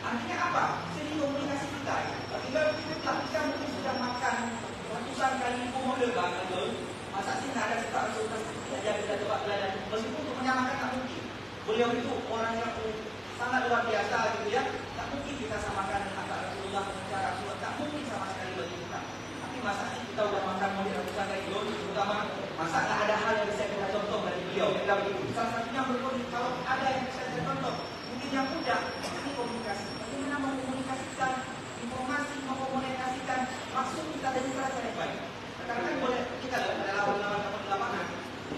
Artinya apa? Seni komunikasi kita. Apabila kita mungkin sudah makan ratusan kali model banget, masa sih nggak ada suka saja kita coba belajar. Meskipun untuk menyamakan tak mungkin. Beliau itu orang yang sangat luar biasa gitu ya. Tak mungkin kita samakan antara Rasulullah dan cara Rasulullah. Tak mungkin sama sekali bagi kita. Tapi masa sih kita udah makan model ratusan kali terutama masa nggak ada hal yang bisa kita contoh dari beliau. Kita begitu. Salah satunya kalau ada yang bisa kita contoh, mungkin yang mudah ini komunikasi. Bagaimana mengkomunikasikan informasi, mengkomunikasikan maksud kita dengan cara yang baik. Karena kan boleh kita adalah lawan-lawan di lapangan.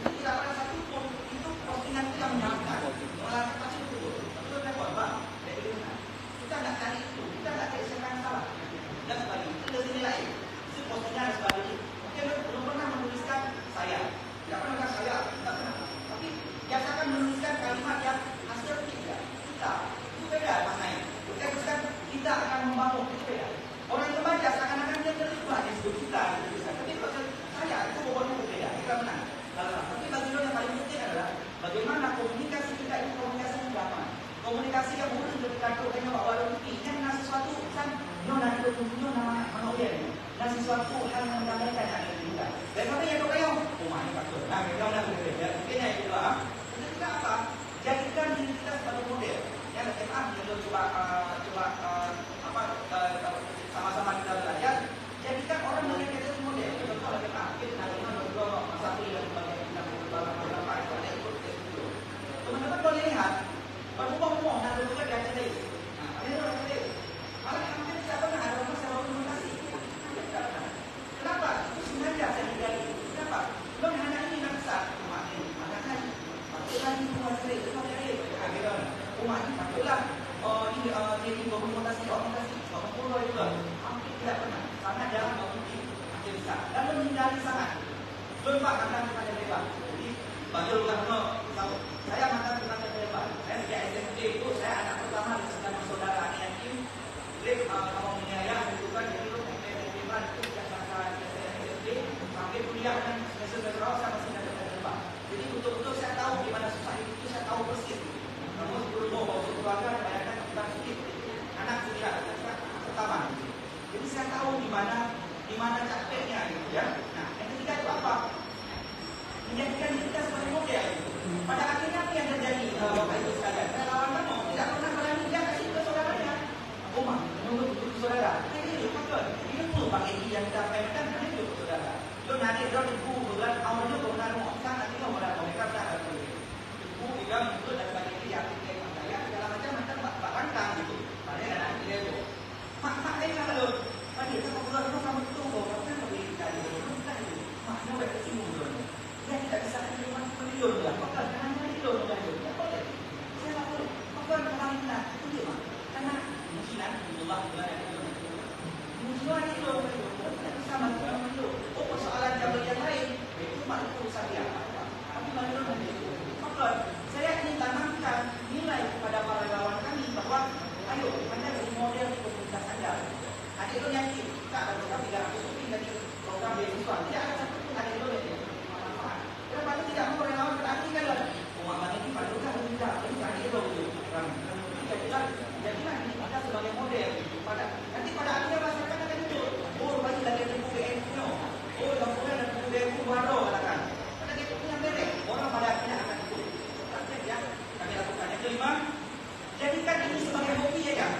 Tidak ada satu pun itu postingan itu yang menyenangkan. Malah pasti betul. Betul kan Pak? Kita nggak cari itu, kita nggak cari siapa yang salah dan sebagainya. Itu dari nilai. Itu postingan dan sebagainya. Mungkin belum pernah menuliskan saya. Tidak pernah saya, tidak pernah. Tapi biasakan menuliskan kalimat yang hasil kita. Itu beda maknanya. Kita akan membangun, itu beda. Orang yang membaca seakan-akan dia terlibat di situ kita. Tapi kalau saya itu bobotnya berbeda. Kita menang. Tapi bagi yang paling penting adalah bagaimana komunikasi kita itu komunikasi yang damai. Komunikasi yang bukan ketika kita bawa ini kan sesuatu kan nona itu punya nama manusia. Nah sesuatu hal yang mendamaikan ada di kita. Daripada yang kayak rumah ini betul. Nah kita udah berbeda. Mungkin yang kedua, kita apa? Jadikan diri kita sebagai model. Yang SMA kita coba sama-sama kita belajar. Jadikan orang melihat kita itu model. Contoh lagi kita bagaimana berdua masa kuliah dan sebagainya kita beberapa itu. Teman-teman boleh lihat. Berhubung-hubung dan juga di atas ini. Nah, ini orang kecil. Malah hampir tidak pernah ada orang saya komunikasi. Kenapa? Itu sengaja saya hindari. Kenapa? Belum anak ini nak besar. Rumah ini, anaknya patutlah ini rumah kecil. Rumah kecil. Rumah ini patutlah jadi komunikasi. Orang juga hampir tidak pernah. Sangat jarang mungkin hampir besar. Dan menghindari sangat. Belum Pak, akan kita lebar. Jadi, bagi orang saya makan tentang lebar. Saya sejak SMP itu saya anak pertama di sekitar saudara yang ini. Kalau menyayang itu kan jadi itu SMP itu sejak SMP sampai kuliah dan semester awal saya masih ada lebar. Jadi betul-betul saya tahu di mana susah itu saya tahu persis. Namun sebelum mau keluarga bayangkan kita sedikit anak kuliah pertama. Jadi saya tahu di mana capeknya gitu ya. Nah, yang ketiga itu apa? Menjadikan kita sebagai model. Pada akhirnya apa yang terjadi Bapak Ibu sekalian? Relawan kamu tidak pernah berani dia kasih ke saudaranya. Rumah menurut ke saudara. Ini betul. Ini perlu Pak Edi yang kita pemerintah ini itu saudara. Lo nanti dia ibu bulan awalnya benar mau nanti mau mereka berada ibu juga itu dan sebagainya yang kita saya segala macam Pak Rantang gitu. Padahal ada dia itu. Mak ini kalau tadi kita ngobrol kamu itu bahwa kan lebih dari itu kan itu. Maknya udah kesinggung dulu. Dia tidak bisa menerima milion ya. Maka jangan milion dan itu. Ya boleh. Saya tak boleh. Maka orang kita itu dia mak. Karena mungkinan Allah bulan yang itu. Mungkinan itu sama dengan itu. Oh persoalan jabatan yang lain itu malah urusan dia. Tapi milion dan itu. Maka saya ingin tanamkan nilai kepada para relawan kami bahwa ayo Anda jadi model di komunitas Anda. Ada itu yang kita ada program 300 lebih dari program beasiswa. Tidak ada satu pun ada itu yang manfaat. Kenapa tidak mau relawan berarti kan uang ini pada juga tidak. Ini tadi itu jadilah kita sebagai model pada nanti pada akhirnya masyarakat akan itu. Oh bagi dari buku BNU. Oh laporan dan buku BNU baru katakan. Karena dia punya merek. Orang pada akhirnya akan itu. Ya kami lakukan. Yang kelima, jadikan ini sebagai hobi ya kan.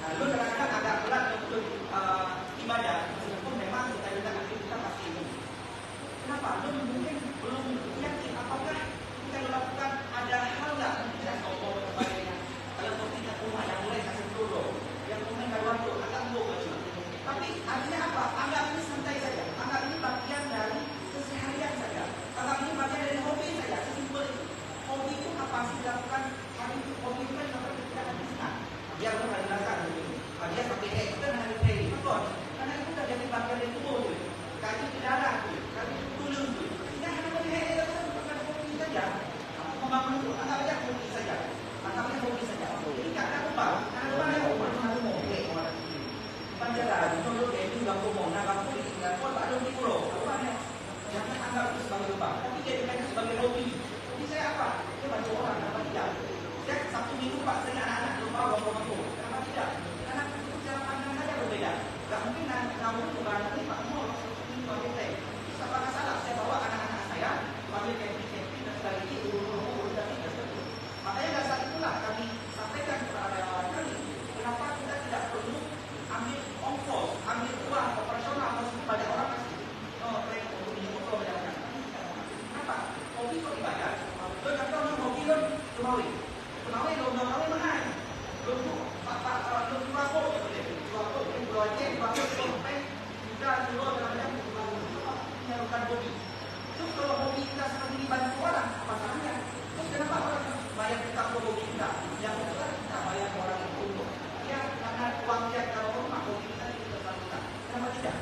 Lalu kadang-kadang agak berat untuk ibadah, meskipun memang kita aktivitas pasti ini. kampung mau, nah kampung ini tinggal pun ada di pulau. Apa jangan anggap itu sebagai lubang, tapi jadikan itu sebagai hobi. Hobi saya apa? Saya bantu orang, kenapa tidak? Saya Sabtu Minggu Pak, saya anak-anak lupa bawa kampung, kenapa tidak? Karena itu cara pandang saya berbeda. Gak mungkin namun bukan nanti Pak mau Sabtu Minggu ambil teh. Apakah salah? Saya bawa anak-anak saya ambil camping dan sekali ini urut dan tidak seperti. Makanya dasar itulah kami sampaikan kepada orang kami, kenapa kita tidak perlu ambil ongkos, ambil uang operasional meskipun banyak orang kasih. Oh, mereka untuk ini untuk berjalan. Kenapa? Hobi kok dibayar. Lo contoh lo hobi lo kemawi mahal. Lo tuh lo jual kok gitu deh. Jual kok, jual aja, jual sampai juga jual dalam menyalurkan hobi. Terus kalau hobi kita seperti dibantu orang, apa salahnya? Terus kenapa orang bayar kita untuk hobi kita? Yang kedua kita bayar orang itu untuk dia karena uang dia kalau rumah hobi kita salurkan. Kenapa tidak?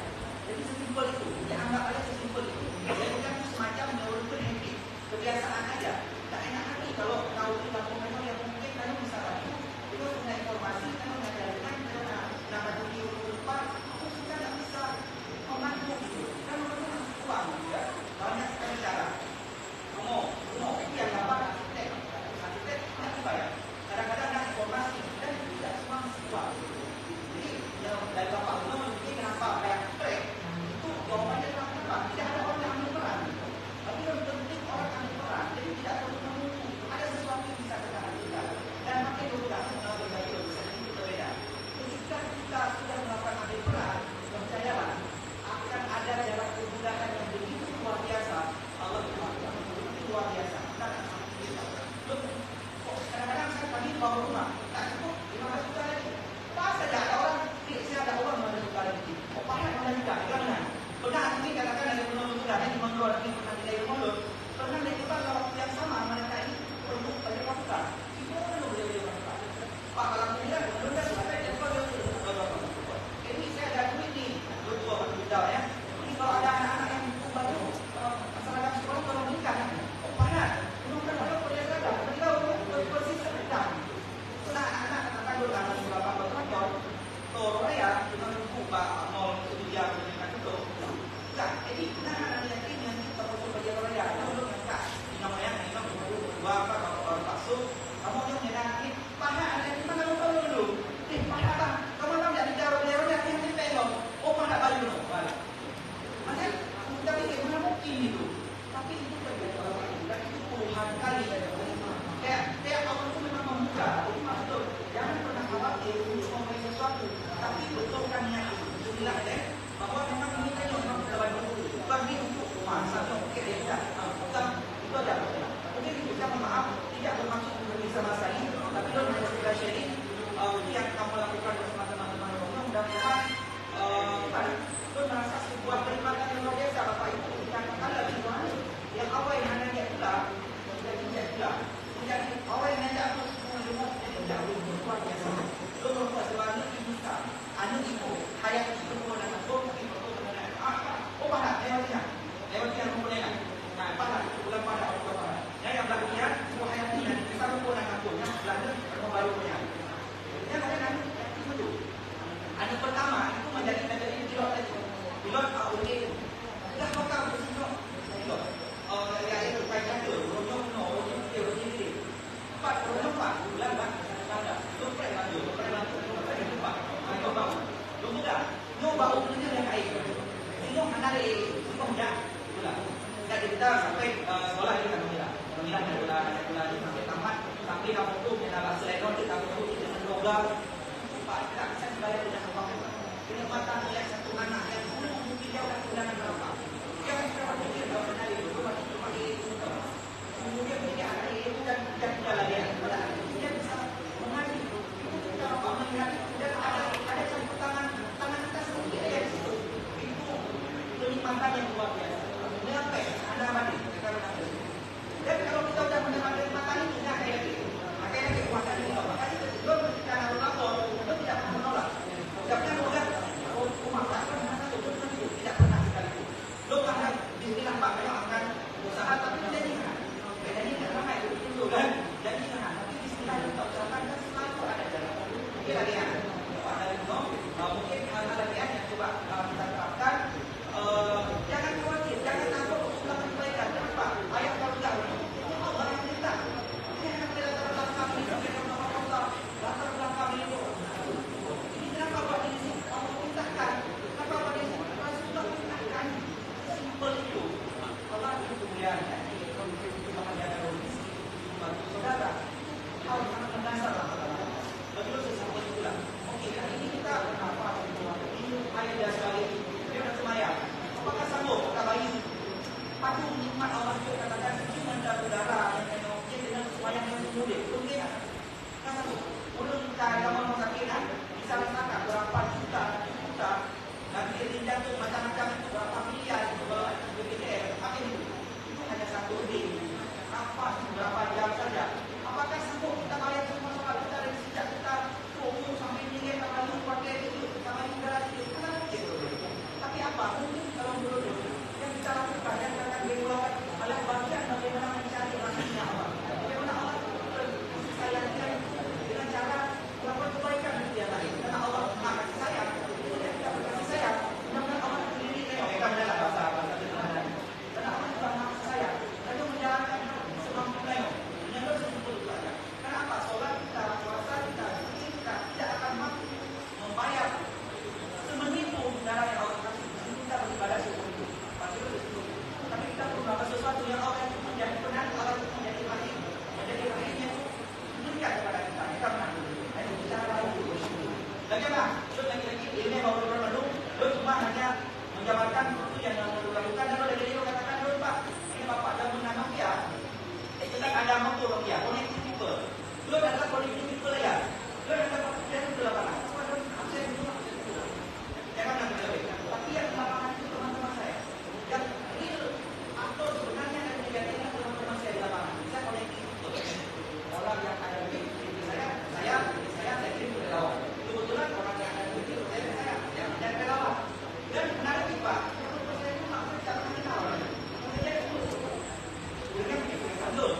Jadi sesimpel itu, ya anggap aja sesimpel itu. Jadi kan semacam menyalurkan happy, kebiasaan aja. Tak enak hati kalau tahu di kampung memang yang mungkin kalau misalnya itu punya informasi, kan mengajarkan karena nama dunia lupa, aku kita tidak bisa membantu gitu. Kan orang uang juga banyak sekali cara. Mau itu yang gampang arsitek tidak dibayar. Kadang-kadang ada informasi dan tidak semua uang. Jadi dari bapak mungkin kenapa kayak trek itu jawabannya kenapa tidak ada orang yang ambil peran. Tapi yang penting orang ambil peran. Jadi tidak perlu menunggu ada sesuatu yang bisa kita lakukan. Dan makin juga berbagi bisa itu berbeda. Ketika kita sudah melakukan ambil peran, percayalah akan ada jalan kemudahan yang begitu luar biasa. Allah itu luar biasa. Kita akan sangat bisa. Kadang-kadang saya pagi bawa rumah, tak cukup 15 juta lagi. Pas saja ada orang, saya ada uang 15 juta lagi. Oh, banyak 15 juta, benar. Pernah mungkin katakan ada penolong muda, yang dimanggil lagi pernah tidak dimanggil. Pernah dia juga kalau yang sama mereka ini perlu banyak waktu. Itu kan boleh waktu. Pak kalau kemudian benar selesai dia juga ini saya ada duit nih, 2 juta ya. Ini kalau ada anak-anak yang butuh baju, masyarakat sekolah kalau menikah, oh banyak. Belum kan ada perjalanan, kita bersih sedang. Itulah anak-anak katakan berkata beberapa berkata, toro ya, kita buka nol itu dia menunjukkan itu. Nah, jadi anak-anak yang ini yang kita perlu berjalan ya, lalu mereka namanya dua apa kalau orang masuk, kamu yang menyenangkan, paha ada di mana kamu dulu? Paha apa? Kamu tahu tidak dijawab yang ini pelong? Oh paha baju dulu, balik. Maksudnya kita pikir mana mungkin itu, tapi itu terjadi orang dan itu puluhan kali. Kayak Allah itu memang membuka, itu maksud jangan pernah khawatir untuk memulai sesuatu, tapi betulkan niat itu. Bismillah deh, bahwa memang ini kan memang kita bantu, bukan ini untuk masa mungkin dia tidak, bukan itu ada. Mungkin kita maaf tidak bermaksud untuk bisa masa ini, tapi lo hanya sekedar sharing yang kamu lakukan bersama teman-teman kamu, mudah-mudahan lo merasa sebuah kenikmatan yang luar biasa. Bapak Ibu dikatakan lebih banyak yang awal yang hanya dia pula, menjadi pula. Menjadi orang yang tidak semua jadi jauh luar biasa. Lo membuat sebuah bisa, anu ibu, hayat itu kemudian aku ibu kemudian apa? Oh pada lewatnya kemudian. Nah pada bulan pada orang pada. Yang belakangnya semua hayat ini kita kemudian aku yang belakang baru punya. Yang kalian itu. Anu pertama itu menjadi pilot itu. Pilot ini dah bakal bersinok. Pilot. Ya itu kayak itu. Pak, bulan bang, ada. Lu pernah lupa. Ayo bang, lu muda, lu bau punya yang air. Ini mana dari muda, bulan. Jadi kita sampai sekolah ini kan muda. Bulan sampai tamat, sampai kamu tuh kita selesai kita tuh itu program. Pak, kita bisa bayar punya apa? Kenikmatan melihat satu anak yang mungkin dia udah bulan berapa? Dia kan mungkin udah pernah di rumah cuma di kemudian dia anak itu dan jalan dia bisa mengaji. Kalau kau melihat dan ada campur tangan kita sendiri ada di situ. Itu kenikmatan yang luar biasa. Sampai anda mati karena dan kalau kita sudah mendapat kenikmatan itu tidak kayak gitu. Makanya kekuatan ini makanya lo ketika harus lapor lo tidak pernah menolak. Tidak pernah menolak. Oh maaf tidak pernah sekali. Lo karena bismillah Pak memang akan usaha tapi menjadikan bedanya karena itu kan jadi tapi bismillah kita usahakan kan selalu ada jalan. Mungkin lagi yang ada itu mungkin hal-hal lagi yang coba kita ada sekali, dia nak sembahyang. Apakah sanggup kata bayi patuh nikmat Allah itu katakan ciuman darah yang tengok dia dengan sembahyang yang mulia, mungkin tak? Kan sanggup. Ulun kita agama masakinan bisa rasakan berapa juta, nanti tindak tu macam-macam itu berapa miliar itu BPTR, apa itu? Itu hanya satu day, berapa jam saja. Apakah sanggup kita bayar semua soal kita dari sejak kita umur sampai nilai kita pakai itu sama juga itu kan gitu. Tapi apa? Mungkin kalau dulu yang kita lakukan yang akan dilakukan adalah bagian bagaimana mencari rahmatnya Allah. Bagaimana Allah kasih sayang kita dengan cara melakukan kebaikan di dia lain. Karena Allah Maha kasih sayang, itu dia tidak berkasih sayang. Mudah-mudahan Allah sendiri tengok mereka adalah bahasa sederhana. Karena Allah juga Maha kasih sayang. Lalu menjalankan semampu tengok. Menyebut sesuatu saja. Karena apa? Solat kita, puasa kita, zikir kita tidak akan mampu membayar semenit pun darah yang Allah kasih. Kita beribadah seumur hidup. Pasti itu seumur hidup. Tapi kita perlu melakukan sesuatu yang Allah menjadi penat, Allah menjadi rahim, menjadi rahimnya itu berikan kepada kita. Kita menang dulu. Ini bicara itu. Bagaimana? Lagi-lagi ini baru bermenung. Lu cuma hanya menjabarkan itu yang lakukan dan lo dari katakan dulu Pak. Ini Bapak dah menang dia. Kita ada mampu dia. Connecting people. Lu adalah connecting people ya. Lu adalah dia itu lapangan. Jangan nak berlebih. Tapi yang lapangan itu teman-teman saya. Yang real atau sebenarnya yang dijadikan teman-teman saya di lapangan. Bisa connecting people. Orang yang ada di saya kirim ke relawan. Kebetulan orang yang ada di saya menjadi relawan. Dan menarik Pak. Kalau saya itu maksud jangan kenal. Saya itu sebenarnya punya kandung.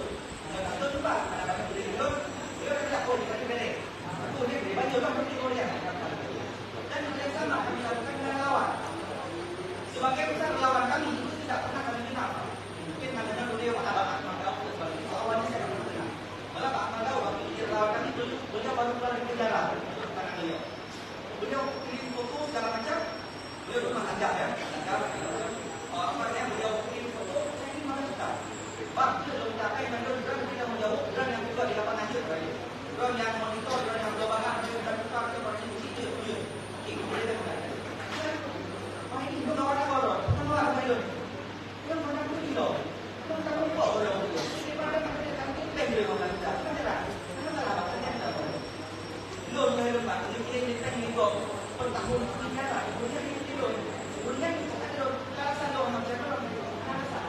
Kandung juga ada beli itu. Dia tidak boleh dikasih beli. Aku ini beli baju lah beli Korea. Dan yang sama kami lakukan dengan relawan. Sebagai besar relawan kami itu tidak pernah kami kenal. Mungkin karena beliau Abang Ahmad Daud dan sebagainya. Awalnya saya tidak kenal. Malah Pak Ahmad Daud waktu jadi relawan kami beliau baru keluar dari penjara. Beliau kirim foto segala macam. Beliau rumah aja ya. Akhirnya beliau kirim foto. Saya ini malah suka. Pak, dia sudah mencapai menurut drone kita menjauh drone yang juga di lapangan itu. Drone yang monitor, drone yang berlabangan, drone yang buka, drone yang di situ. Oke, kemudian wah ini juga orang-orang. Kenapa orang itu? Yang mana pun itu. Yang tak lupa orang itu. Ini pada kami klaim dari orang kita. Kenapa? Kenapa lah bahasanya kita boleh? Belum saya lupa. Ini kita ini kok per tahun negara. Kemudian ini loh. Kemudian ada alasan loh macam apa? Alasan.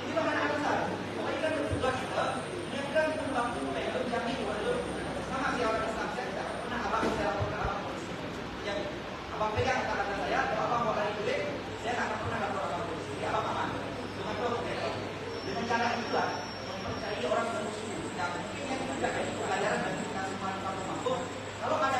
Ini bahan alasan. Pokoknya kan bertugas kita. Ini kan membantu supaya menjamin walau sama si orang Islam saya tidak pernah abang saya laporkan abang polisi. Yang abang pegang kata saya, kalau abang mau lari duit, saya tak akan pernah lapor abang polisi. Jadi abang aman. Dengan itu, dengan cara itulah mempercayai orang yang musuh. Yang mungkin yang juga jadi pelajaran bagi kita semua yang mampu. Kalau ada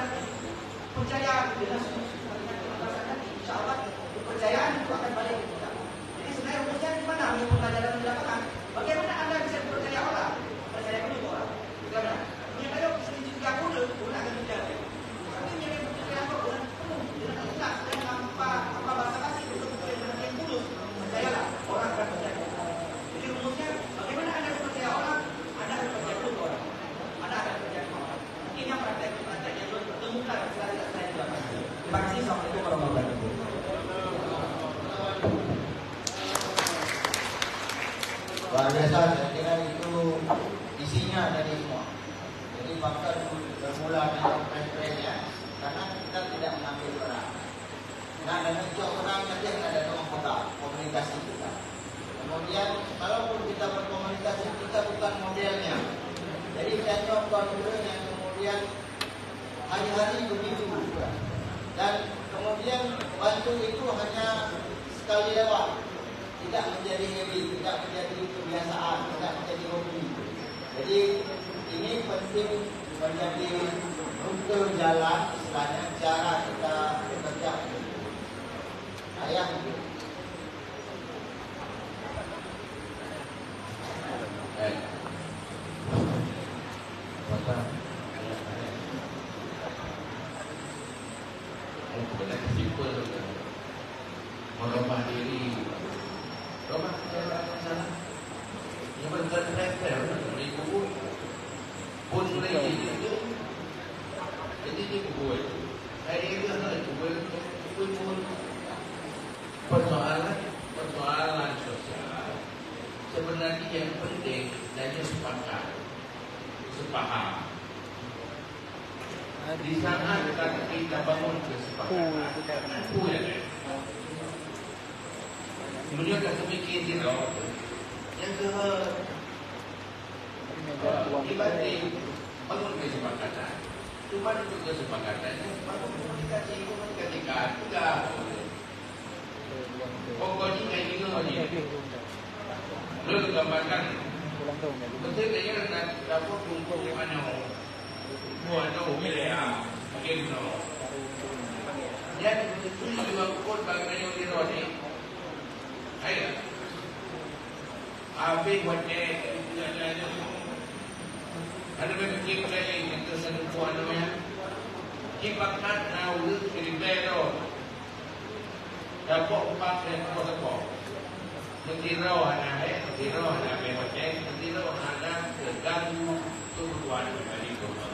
percayaan dengan sungguh-sungguh dengan keikhlasan hati, insya Allah kepercayaan itu akan balik ke kita. Jadi sebenarnya rumusnya di mana? Yang pelajaran di lapangan. Bagaimana anda bisa percaya orang? Percaya dulu orang. Bagaimana? Yang ada sedikit aku dulu, bukan akan menjadi. Tapi yang percaya apa? Bukan penuh dengan ikhlas dan tanpa bahasa kasih betul-betul dengan yang tulus. Percayalah orang akan percaya. Jadi rumusnya bagaimana anda percaya orang? Anda harus percaya dulu orang. Anda akan percaya orang. Mungkin yang praktek yang belum temukan setelah tidak saya jelaskan. Terima kasih. Assalamualaikum warahmatullahi wabarakatuh. Luar biasa, saya kira itu isinya dari semua. Jadi fakta bermula dengan pres-presnya karena kita tidak mengambil peran. Nah, dengan cok peran saja yang ada dalam komunikasi kita. Kemudian, kalaupun kita berkomunikasi, kita bukan modelnya. Jadi saya contoh dulu yang kemudian hari-hari begitu. Dan kemudian bantu itu hanya sekali lewat. Tidak menjadi habit, tidak menjadi kebiasaan, tidak menjadi hobi. Jadi ini penting menjadi rute jalan, istilahnya cara kita bekerja. Ayah itu. Boleh simpel merubah diri. Rumah sana, yang berkaitan dengan kubur, pun lagi itu, jadi di kubur. Hari itu ada kubur pun sepaham. Di sana kita bangun kesepakatan. Apa ya? Kemudian kita mikir dia yang dibanding bangun kesepakatan. Cuma untuk kesepakatan bangun komunikasi enggak. Pokoknya kayak gini aja. Lalu gambarkan. Betul kayaknya nak dapat kumpul di mana? Ada wilayah mungkin no. Jadi itu juga pun bagaimana di roti. Ayo. Abi buatnya ada berfikir kayak itu sentuhan namanya. Kipakan naulu kiribero. Dapat pakai apa-apa. Mentiro anak memacet, mentiro anak terganggu tujuan dari korban.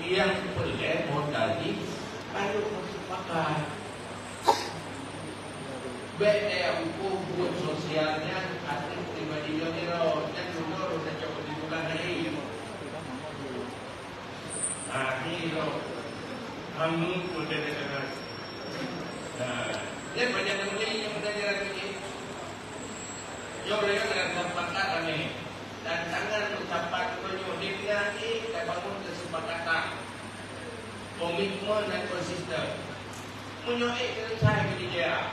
Yang perlu modal ini, ayo bersepakat. Baik hukum sosialnya, asli pribadi yang dulu sudah coba dibuka ini. Ini kami sudah dengar. Dia banyak yang belajar lagi. Jauh dengan kesepakatan ini dan jangan ucapan penyudinya ini dan bangun kesepakatan, komitmen dan konsisten. Menyuai selesai dia.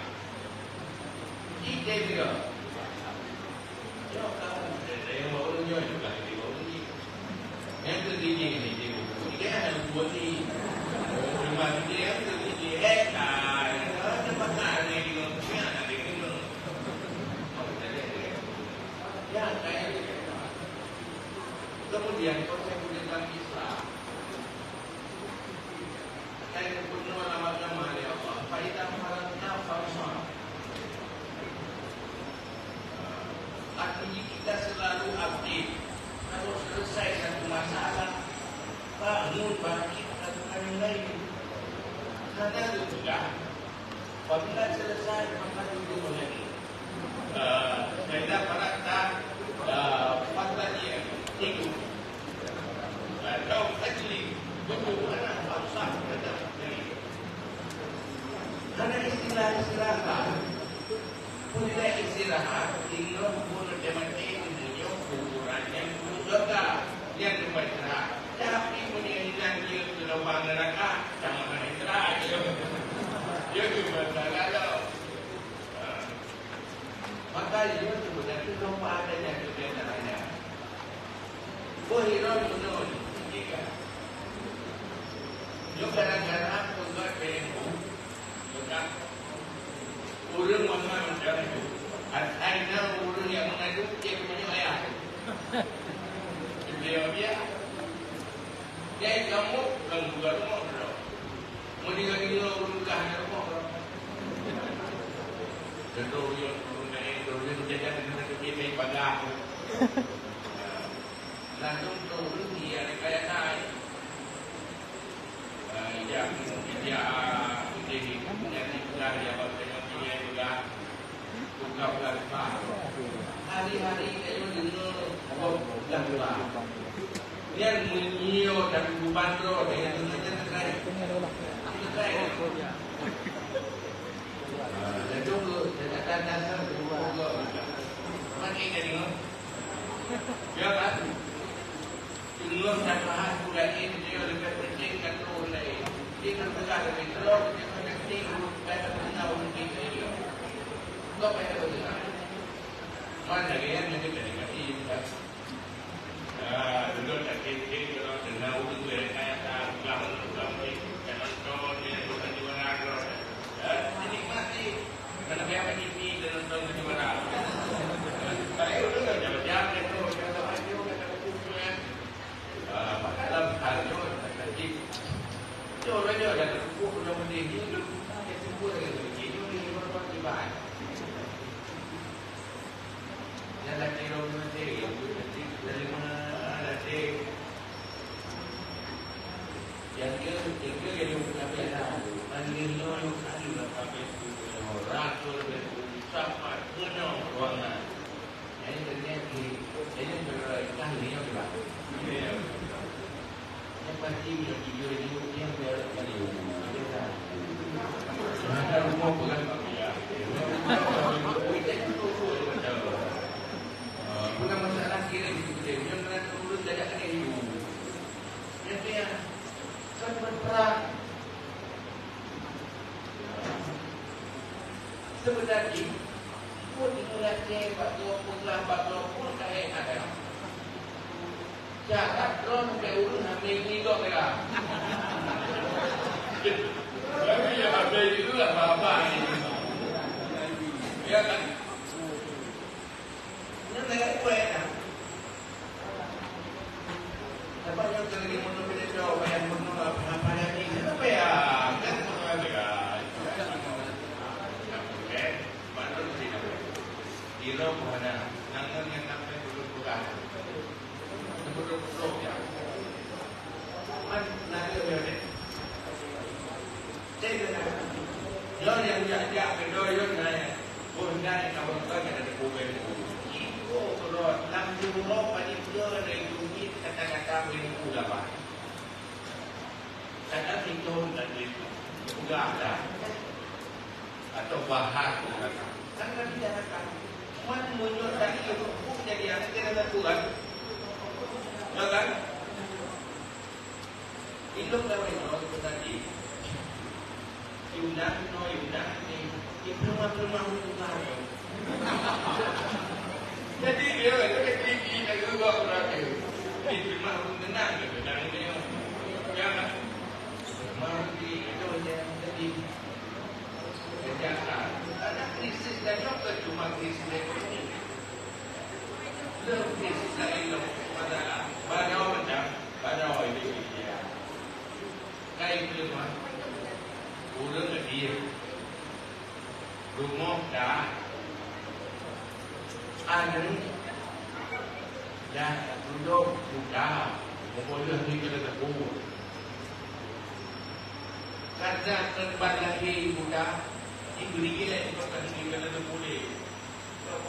Ide dia. Jauh kamu saya mau menyuai juga ini. Yang tertinggi ini dia harus buat ini. Cuma dia yang tertinggi kemudian konsep dalam Islam saya pun nama-nama ya Allah faidah maratna farsa artinya kita selalu aktif kalau selesai satu masalah bangun bangkit lakukan yang lain karena itu juga apabila selesai maka duduk lagi saya parata fatanya itu atau tajli bagaimana bangsa kita ini karena istilah-istilah punya istirahat tinggal pun demati punya ukurannya juga yang dibaca tapi punya janji sudah neraka jangan istirahat dia juga kalau maka dia sebenarnya lupa adanya kebenarannya. Bohiron menurut jika juga gara-gara pegawai PMU juga urang mana mencari itu ada urang yang mengadu dia punya ayah dia kamu juga rumah mau diganti urang ada rumah tentu dia menjaga dengan kebiasaan pada langsung turun dia kayak naik yang dia menjadi juga dia bertemu dia juga buka belakang hari-hari kayak dengar belakang dia menyio dan bubandro dengan terkait dan dulu dan dasar dulu mana ini nih ya kan dulu dan bahas bulan ini dia lebih penting kan dulu lagi dia terpegang lebih terus dia penting pada tahu mungkin dia nggak pada benar mana yang lebih penting kan dulu tak kira kalau dengar uang dia kayak tak gaul jangan kau dia bukan juara dinikmati karena dia menyipi dan nonton di mana. Kalau itu kan jalan-jalan itu kalau aja kita kumpulkan. Maka dalam hal itu nanti itu orangnya ada kumpul sudah mendidih itu dia kumpul dengan begitu di luar tiba. Yang lagi nanti dari mana nanti yang dia jadi apa anjing yang kali apa rasul bersama penuh ruangan. Ini terjadi sebenarnya pun dimulai bak 20 bak 20 kayak ada. Jarak drone sampai urun hamil ni dok merah. Bagi yang hamil itu lah apa ni. Ya kan? Ini negara kuat kan? Dapat yang terlebih menurut kita jauh yang menurut apa yang ini apa ya? Kan semua ada. Okay, bantu sini. Ilo mana? Nangan yang nampak dulu bukan. Dulu ya. Man nanti ada. Jadi kan? Yang dia kedua yang nanya. Bukan kawan kawan ada problem. Itu kalau 60 pada dia ada itu kata-kata ini sudah apa? Kata itu sudah ada atau bahas kan tidak ada. Mana muncul dari itu pun jadi anak tidak ada Tuhan. Kan? Itu kalau itu tadi. Yundan ni. Rumah-rumah Tuhan. Jadi dia itu tinggi dan juga berat itu. Di rumah tenang gitu dan dia jangan mati itu yang jadi kejahatan. Ada krisis dan juga cuma krisis ekonomi. Lebih krisis lain masalah. Pada ini dia. Kayak itu mah. Urang dia. Rumah dah ada dah duduk buka boleh ni kena tegur kerja terbat lagi buka diberi gila itu kan ni kena tegur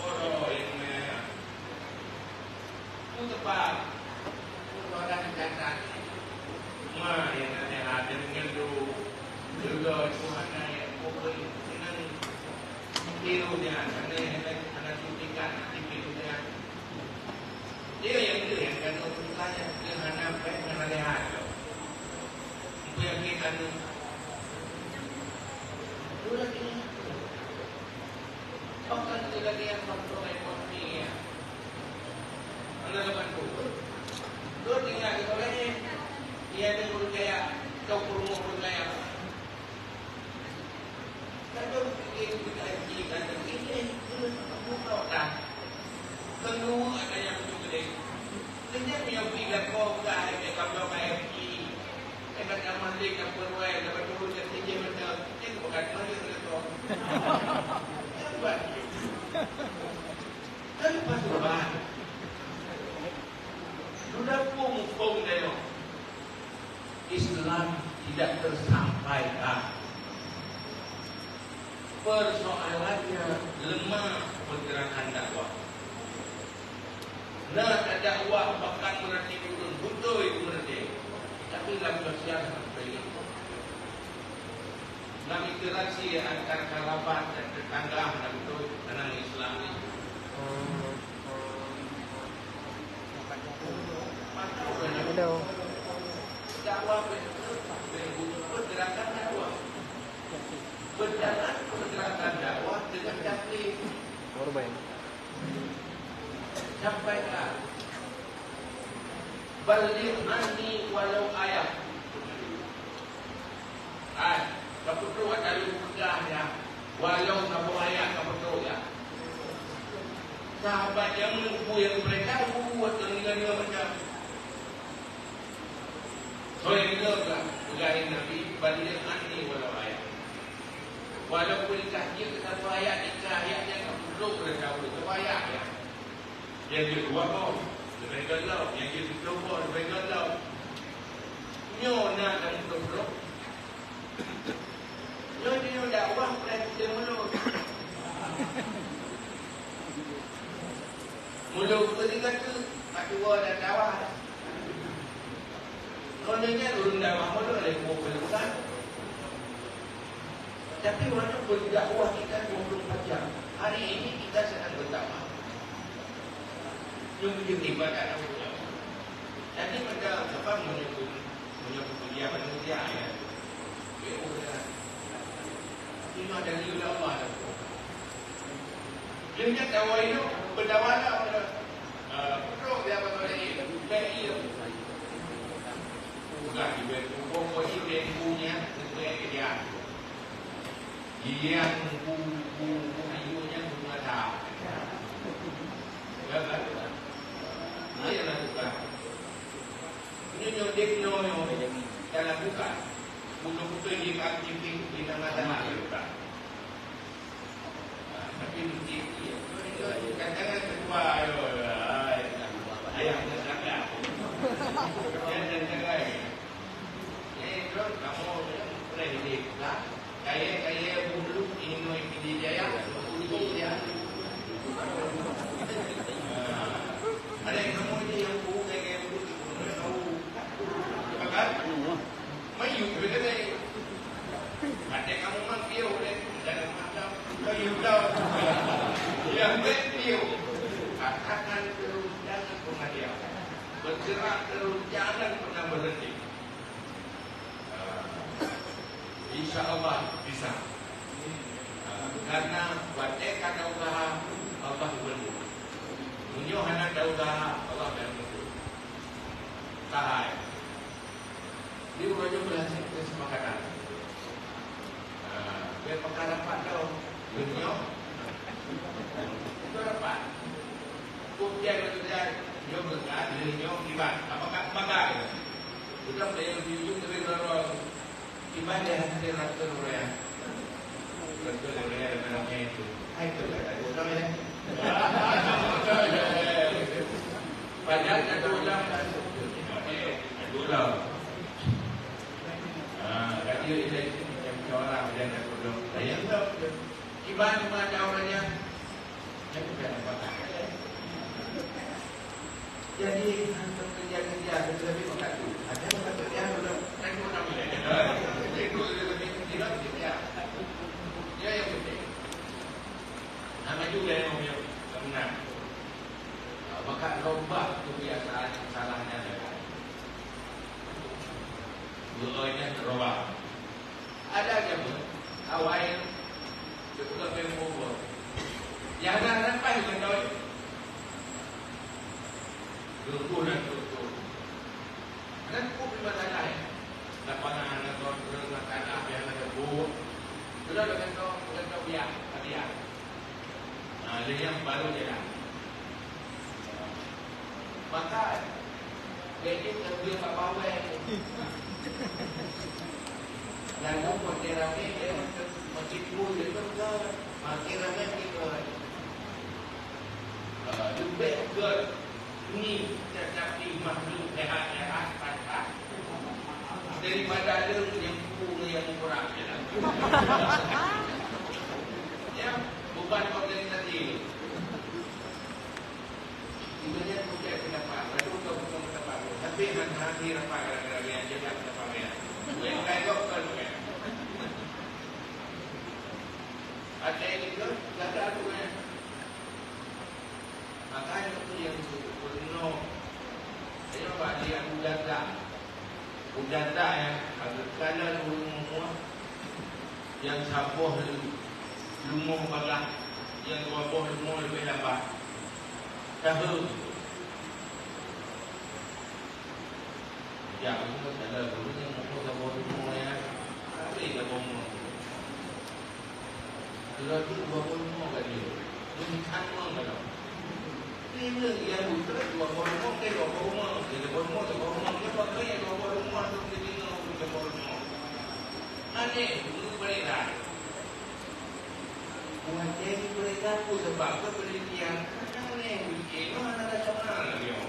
orang yang tu tepat tu orang kata mah yang ada dengan tu juga Tuhan yang pokok hero dia, anak suntikan TV dia. Dia yang kan untuk tanya dia hanya apa yang lihat. Itu yang kita ni. Dua lagi. Bahkan itu lagi yang kontrol ekonomi ya. Anda dapat tu. Dua tinggal di bawah ni. Dia ada berjaya, kau perlu berjaya. Kalau kita kajikan ini bukan tentu ada yang berbeda. Sejak yang bila kau dah ada kalau kaya ini, dekat kamar dia yang perway, dapat turun ke tinggi macam itu bukan mana itu. Buat. Tapi pasal bahan. Sudah pun dia. Islam tidak tersampaikan. Persoalannya lemah pergerakan dakwah. Nak dakwah bahkan berarti turun betul itu berarti. Tapi dalam sosial sampai itu. Dalam interaksi antara kerabat dan tetangga dan betul dalam Islam ini. Maka orang dakwah pergerakan dakwah. Berjalan pergerakan dakwah dengan taklim. Sampaikan. Baligh anni walau ayat. Kamu perlu ada pegang ya. Walau satu ayat kamu perlu ya. Sahabat yang menghubungi mereka buat dengan macam. Soalnya juga pegang Nabi baligh anni walau ayat. Walaupun dikasih ke satu ayat, ayat yang belum beritahu itu ayat ya. Yang kedua kau, lebih galau. Yang kedua lebih galau. Nyona dan belum. Nyona dakwah berarti mulut. Mulut ketika tu, kedua dan dakwah. Nonanya turun dakwah mulut oleh bukan. Tapi walaupun dakwah kita 24 jam, hari ini kita sedang berdakwah. Yang ibadat Allah. Jadi pada apa menyebut dia manusia ya. Ini ada nilai Allah. Dia tahu itu berdawana pada perlu dia apa tadi? BI. Bukan dia pokok dia punya sesuai dia. Dia ayunya bunga dah. Ya kan? Nah, yang lakukan. Ini nyodek nyoyo dalam bukan. Betul-betul dia aktifin di tengah-tengah bukan. Tapi mungkin kadang-kadang ketua ayah menjaga. Jangan jaga. Terus kamu boleh hidup lah. Kaya bulu ini di jaya, bulu dia. Ada yang kamu ini yang bulu kaya bulu, tahu? Kan? Mayu betul ni. Ada kamu mangkio deh, jangan macam kayu dah. Yang betul. Katakan terus jangan pernah diam. Bergerak terus jangan pernah berhenti. InsyaAllah bisa. Karena batik kata usaha Allah berbantu. Munyo anak ada usaha Allah berbantu. Sahai. Dia urutnya berhasil kesepakatan. Dia perkara dapat tau. Munyo. Itu dapat. Kukian betul-betul. Dia berkat. Dia kibat. Apakah bagai? Kita boleh berjujur dari orang. Ibadah hati rasul orang. Rasul orang ada namanya itu. Hai tu lah. Tahu ya? Padahal ada ulang. Ada ulang. Dia itu macam orang yang ada ulang. Saya tahu. Ibadah mana orangnya? Saya bukan apa-apa. Jadi untuk kerja-kerja lebih berat tu. Ada kerja belum? Saya pun tak boleh. Dia yang penting. Nama juga yang benar. Maka robah kebiasaan salahnya adalah doanya robah. Ada aja pun awal juga berubah. Yang nak sampai betul. Tunggu dan tunggu. Dan kau masalah ya. Lapangan anak kau makan apa yang ada buat. Sudah dengan kau biar hadiah. Nah, yang baru jalan. Maka jadi kerja tak bawa. Lalu makin ramai dia makin pun dia kerja makin ramai kita. Lebih ke ni tetapi makhluk sehat-sehat patah daripada ada yang pun yang kurang jalan. Ya, bukan organisasi. Sebenarnya bukan pendapat, bukan pendapat. Tapi hati rapat gara-gara yang jaga pendapat dia. Bukan kaya kan? Ada yang itu, tak ada tu kan? Makanya itu yang penuh. Saya buat dia udara yang ada kanan rumah yang sabuh lumur balah, yang sabuh lumur lebih lambat. Tahu? Ya, aku tak ada dulu yang mau sabuh lumur ya. Tapi sabuh lumur. Kalau tu sabuh lumur kan dia. Ini kan mana? Ini yang bukan dua rumah, ke dua rumah, jadi dua rumah, dia pakai dua rumah tu jadi dua rumah. Aneh, itu berbeda. Buat jadi berbeda tu sebab penelitian. Aneh, itu mana ada soal dia.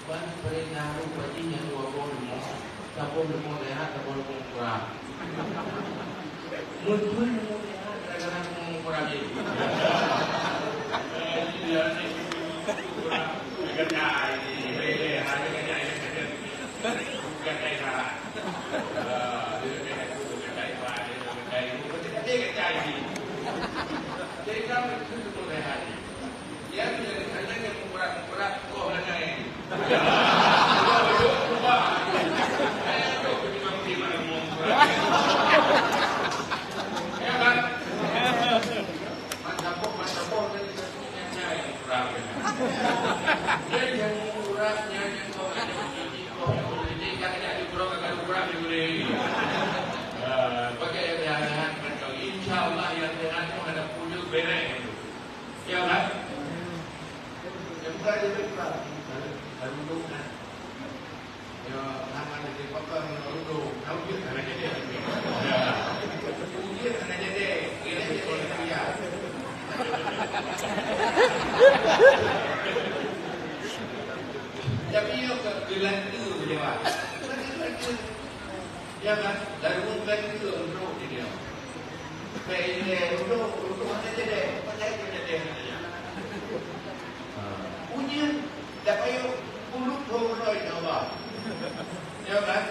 Banyak berbeda rupanya dua rumah, dua rumah lehat, dua rumah kurang. Muncul rumah lehat, kadang-kadang rumah kurang je. Dia ni kurang kerja ini, boleh ada kerja ini kerja salah. Dia kerja ini. Jadi kamu itu boleh hari. Dia menjadi kerja yang kurang kau belajar ini. Cuba. Ayo kita mesti mahu kurang. Ya lalu bukan itu untuk dia. Baiklah, untuk mana jadi? Macam itu jadi saja. Punya, tak payah puluh orang Allah. Ya kan?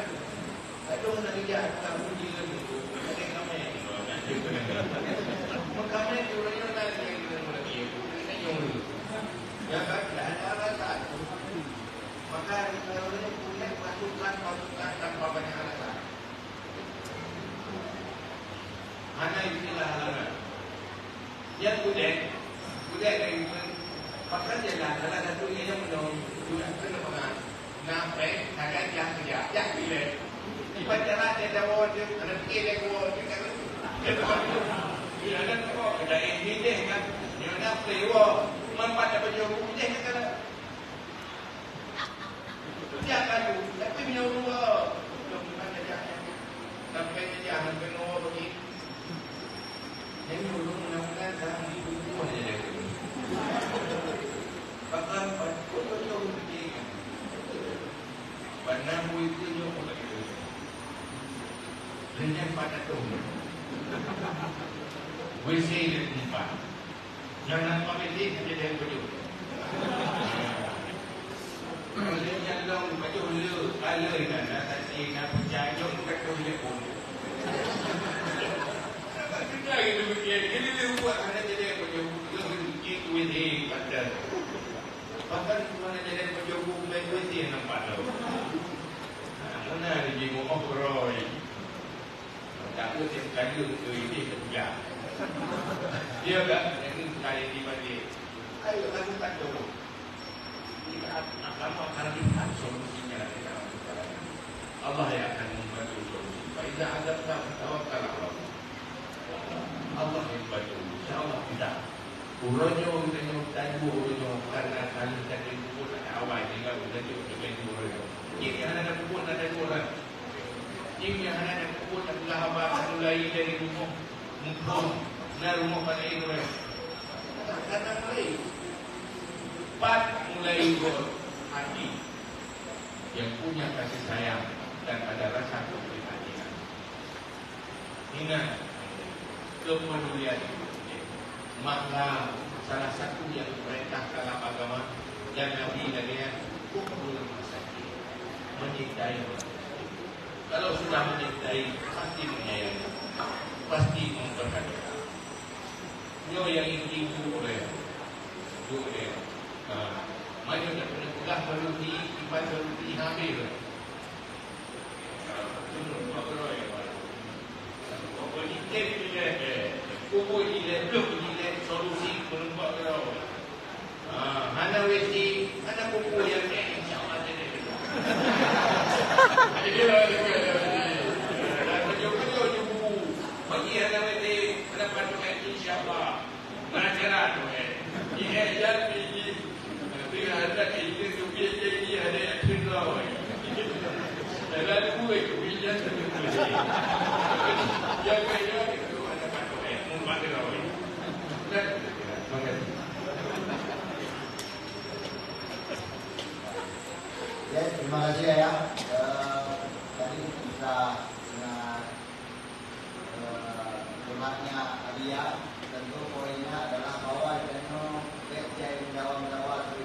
Aduh, nak kerja tak puji lagi. Ada kami. Kami itu orang yang lagi. Ya kan? Tak ada alasan. Maka kalau ini punya pasukan tanpa banyak alasan. Hanya inilah halangan. Yang budaya dari bahkan jangan salah satu yang menong juga kena pengat. Nampak agak yang kerja, yang pilih. Ibaratnya dia dah dia ada pilih dia kan. Dia ada kok ada ini deh kan. Dia nak pilih manfaat baju dia kan. Dia akan tu, tapi punya rumah. Mana jangan. Sampai jangan penuh begini. Yang dulu mudah-mudahan dalam hidup pun ada. Bahkan pada jauh begini. Pada itu jauh begitu. Dengan pada tu. WC di tempat. Jangan pamit jadi baju. Kalau dia jalan baju lu, kalau kan tadi nak percaya bukan tu dia pun. Kita itu begini, ini dia buat mana jadi baju lu itu ini pada. Bahkan mana jadi baju main WC nampak tu. Mana dia mau operoi. Tak boleh sekali tu ini kerja. Dia tak yang kali di balik. Ayo lakukan dulu. Kamu akan lihat solusinya di dalam perjalanan. Allah yang akan membantu solusi. Faiza adabta tawakkal Allah. Allah yang bantu. InsyaAllah tidak. Uronyo dengan tangguh uronyo karena kali tadi pun ada awal tinggal udah cukup dengan uronyo. Ini ada pun ada orang. Ini ada pun adalah hamba mulai dari rumah mumpung na rumah pada itu. Karena mulai mulai hati yang punya kasih sayang dan ada rasa keprihatinan. Ingat kepedulian maka salah satu yang diperintah dalam agama dan Nabi Nabinya kumpul masakin menyintai orang. Kalau sudah menyintai pasti menyayangi, pasti memperhatikan. Nyo yang ibu oleh mana nak kena pegang berhenti, iban berhenti hamil. Pokok ikan dia, pokok dia belum dia solusi penumpang kau. Mana wesi, mana pokok yang insyaAllah jadi. Jauh-jauh buku, bagi mana wesi, mana panduan insyaAllah. Mana cara tu? Ini jadi. Ada ini subjek ini ada yang kenal. Dalam buku itu bijan terus. Yang kaya itu ada pakai membantu orang. Dan mengerti. Ya, terima kasih ya. Tadi kita dengan hormatnya Adia, tentu poinnya adalah bahwa jenuh kerja menjawab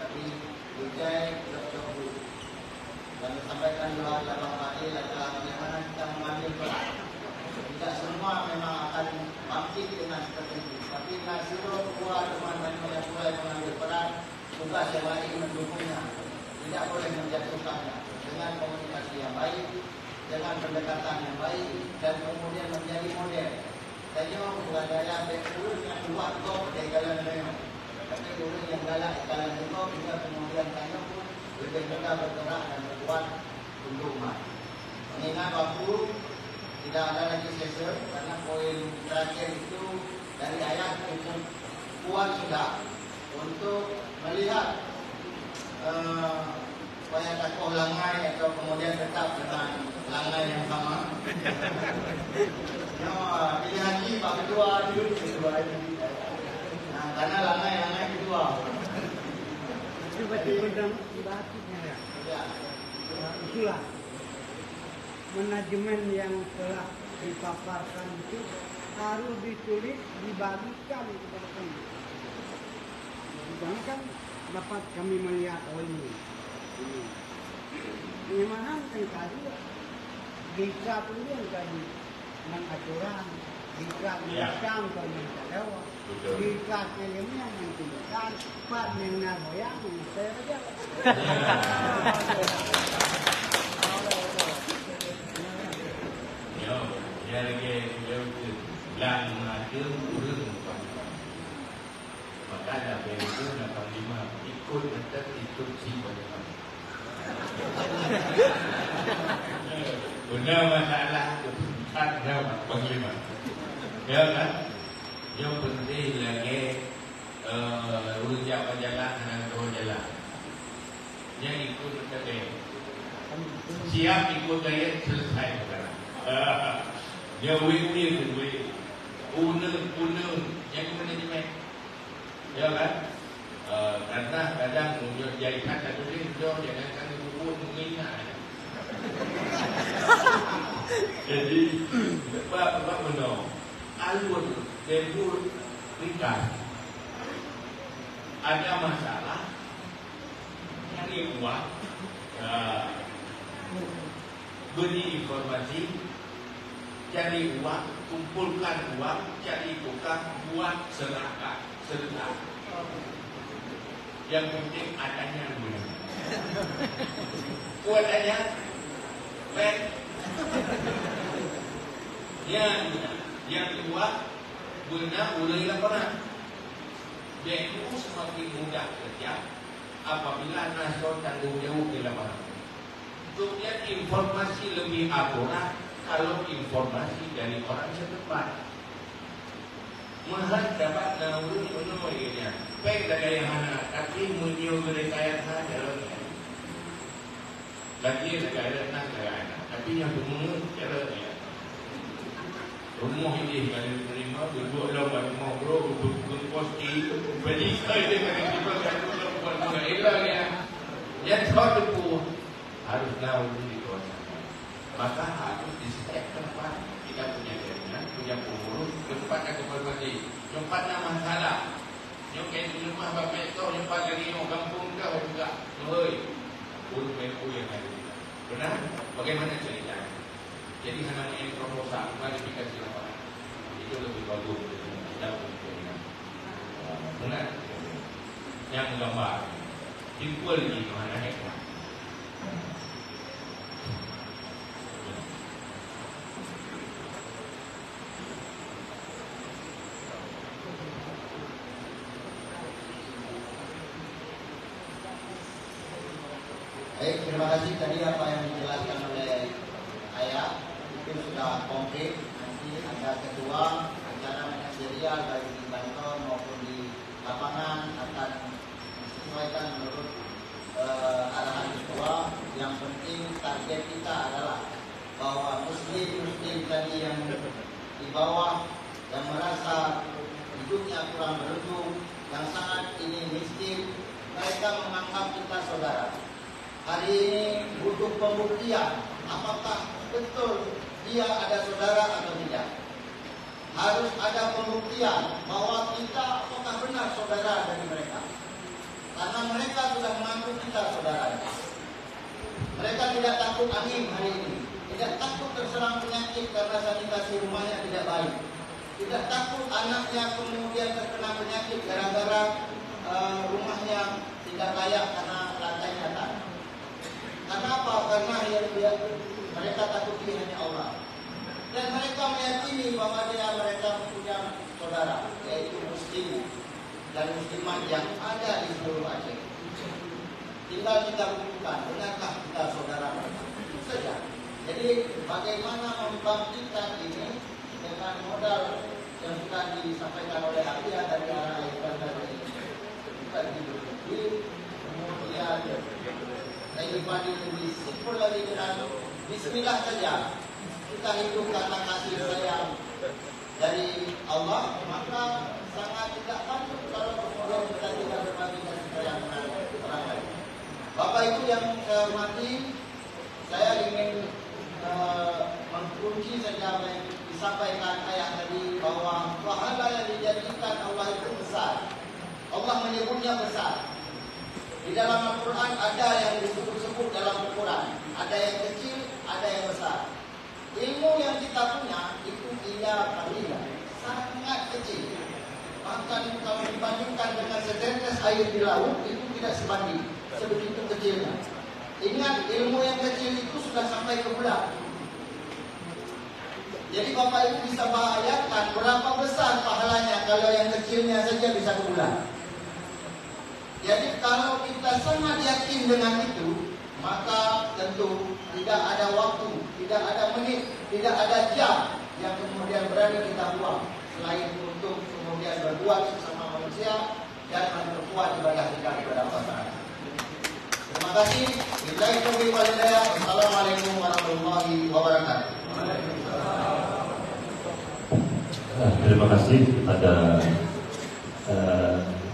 tapi ujai tercoba dan disampaikan juga oleh Bang Fadil adalah bagaimana kita mengambil peran. Tidak semua memang akan bangkit dengan seperti itu, tapi nasiru kuat teman dan yang mulai mengambil peran, tugas yang lain mendukungnya. Tidak boleh menjatuhkannya dengan komunikasi yang baik, dengan pendekatan yang baik dan kemudian menjadi model. Tadi orang bergaya betul yang buat kau jalan memang. Tapi dulu yang galak jalan itu juga kemudian tanya pun lebih mudah bergerak dan berbuat untuk umat. Mengingat waktu tidak ada lagi session karena poin terakhir itu dari ayat cukup kuat sudah untuk melihat supaya takoh langai atau kemudian tetap dengan langai yang sama. Pilih haji Pak Ketua dulu kedua ini. Karena langai kedua. Coba dibahasnya ya. Ya. Itulah. manajemen yang telah dipaparkan itu harus ditulis, dibagikan kepada kami. Jangan kan dapat kami melihat ini. Memang kan tadi jika pun yang tadi mengaturan, jika mengacang kami lewat, jika filmnya menunjukkan Pak mengenal goyang, saya saja. Ya lagi lang ada urang maka ada begitu nak lima ikut nanti ikut si pada guna masalah ada panglima ya kan yang penting lagi ujian jalan dan jalan yang ikut nanti siap ikut gaya selesai sekarang dia win owner yang manajemen ya kan karena kadang jadikan satu video jangan kami buat mengingat jadi apa benar alur debut ringkas ada masalah cari uang beri informasi cari uang, kumpulkan uang, cari tukang, buat serahkan. Yang penting adanya guna. Kuat aja, baik. Yang kedua, guna mulai laporan. Dia itu semakin mudah kerja apabila nasional tanggung jawab di lapangan. Kemudian informasi lebih akurat kalau informasi dari orang setempat. Mahal dapat namun menulisnya. Baik dari yang mana, tapi menyu berkaya dalam. Lagi negara nak negara, tapi yang semua cara dia. Rumah ini kalau terima duduk dalam rumah bro, duduk posti, beli saya dengan kita kalau buat mengelah ya. Yang tahu harus tahu di kawasan. Maka harus di setiap tempat kita punya jaringan, punya pengurus, tempatnya informasi, tempatnya masalah. Yang kayak di rumah bapak itu, yang pagi ni orang kampung kau juga, hoi, urus BU yang ada. Benar? Bagaimana ceritanya? Jadi hanya ingin proposal, klarifikasi lapangan. Itu lebih bagus kita punya. Benar? Yang menggambar, simpel ni mana hektar. Baik, terima kasih tadi apa yang dijelaskan oleh Ayah itu sudah konkret. Nanti ada ketua rencana manajerial baik di kantor maupun di lapangan akan disesuaikan menurut arahan ketua. Yang penting target kita adalah bahwa muslim tadi yang di bawah yang merasa hidupnya kurang beruntung, yang sangat ini miskin, mereka menganggap kita saudara. Hari ini butuh pembuktian apakah betul dia ada saudara atau tidak. Harus ada pembuktian bahwa kita apakah benar saudara dari mereka. Karena mereka sudah mengaku kita saudara. Mereka tidak takut angin hari ini, tidak takut terserang penyakit karena sanitasi rumahnya tidak baik, tidak takut anaknya kemudian terkena penyakit gara-gara rumahnya tidak layak karena lantainya tanah. Kenapa? Karena mereka takuti hanya Allah. Dan mereka meyakini bahwa mereka punya saudara, yaitu muslim dan muslimat yang ada di seluruh Aceh. Tinggal kita buktikan, benarkah kita saudara mereka? Itu saja. Jadi bagaimana membangkitkan ini dengan modal yang sudah disampaikan oleh Abiyah dari arah Ibadah tadi. Kita diberi, kemudian kehidupan itu disimpul lagi dengan bismillah saja. Kita hidup karena kasih sayang dari Allah, maka sangat tidak patut kalau kemudian kita tidak berbagi kasih sayang dengan orang lain. Bapak Ibu yang saya hormati, saya ingin mengkunci saja apa yang disampaikan ayat tadi, bahwa pahala yang dijadikan Allah itu besar. Allah menyebutnya besar. Di dalam Al-Quran ada yang disebut-sebut dalam Al-Quran, ada yang kecil, ada yang besar. Ilmu yang kita punya itu qalila, sangat kecil. Bahkan kalau dibandingkan dengan setetes air di laut, itu tidak sebanding, sebegitu kecilnya. Ingat, ilmu yang kecil itu sudah sampai ke bulan. Jadi Bapak Ibu bisa bayangkan berapa besar pahalanya kalau yang kecilnya saja bisa ke bulan. Jadi kalau kita sangat yakin dengan itu, maka tentu tidak ada waktu, tidak ada menit, tidak ada jam yang kemudian berani kita buang selain untuk kemudian berbuat sesama manusia dan memperkuat ibadah kita kepada Allah Taala. Terima kasih. Billahi taufiq wal hidayah. Wassalamualaikum warahmatullahi wabarakatuh. Terima kasih kepada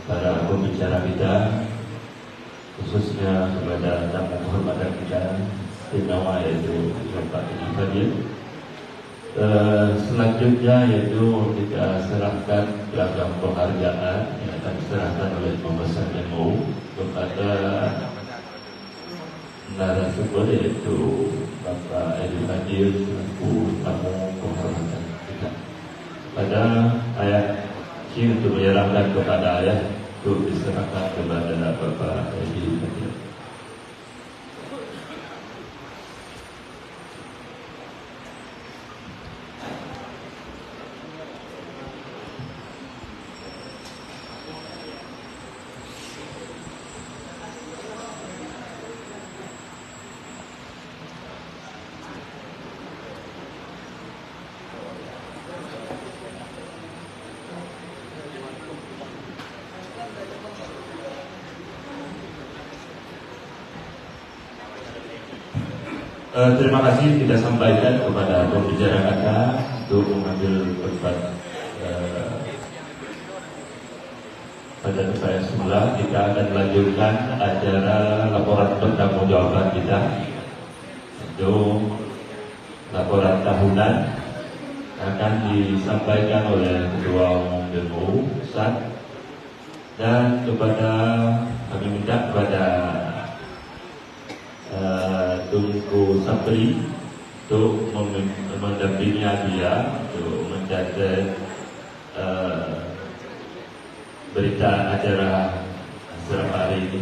para pembicara kita, khususnya kepada tamu kehormatan kita istimewa yaitu Bapak Edi Fadil. Selanjutnya yaitu kita serahkan piagam penghargaan yang akan diserahkan oleh pembesar MU kepada narasumber yaitu Bapak Edi Fadil selaku tamu kehormatan kita. Pada ayat C untuk menyerahkan kepada ayat untuk diserahkan kepada Bapak Edi Fadil. Terima kasih kita sampaikan kepada pembicara kita untuk mengambil tempat pada tempat yang semula. Kita akan melanjutkan acara laporan pertanggungjawaban kita. Itu laporan tahunan akan disampaikan oleh Ketua Umum MU Pusat, dan kami minta kepada Tunku Sapri untuk mendampingi dia untuk mencatat berita acara hari ini.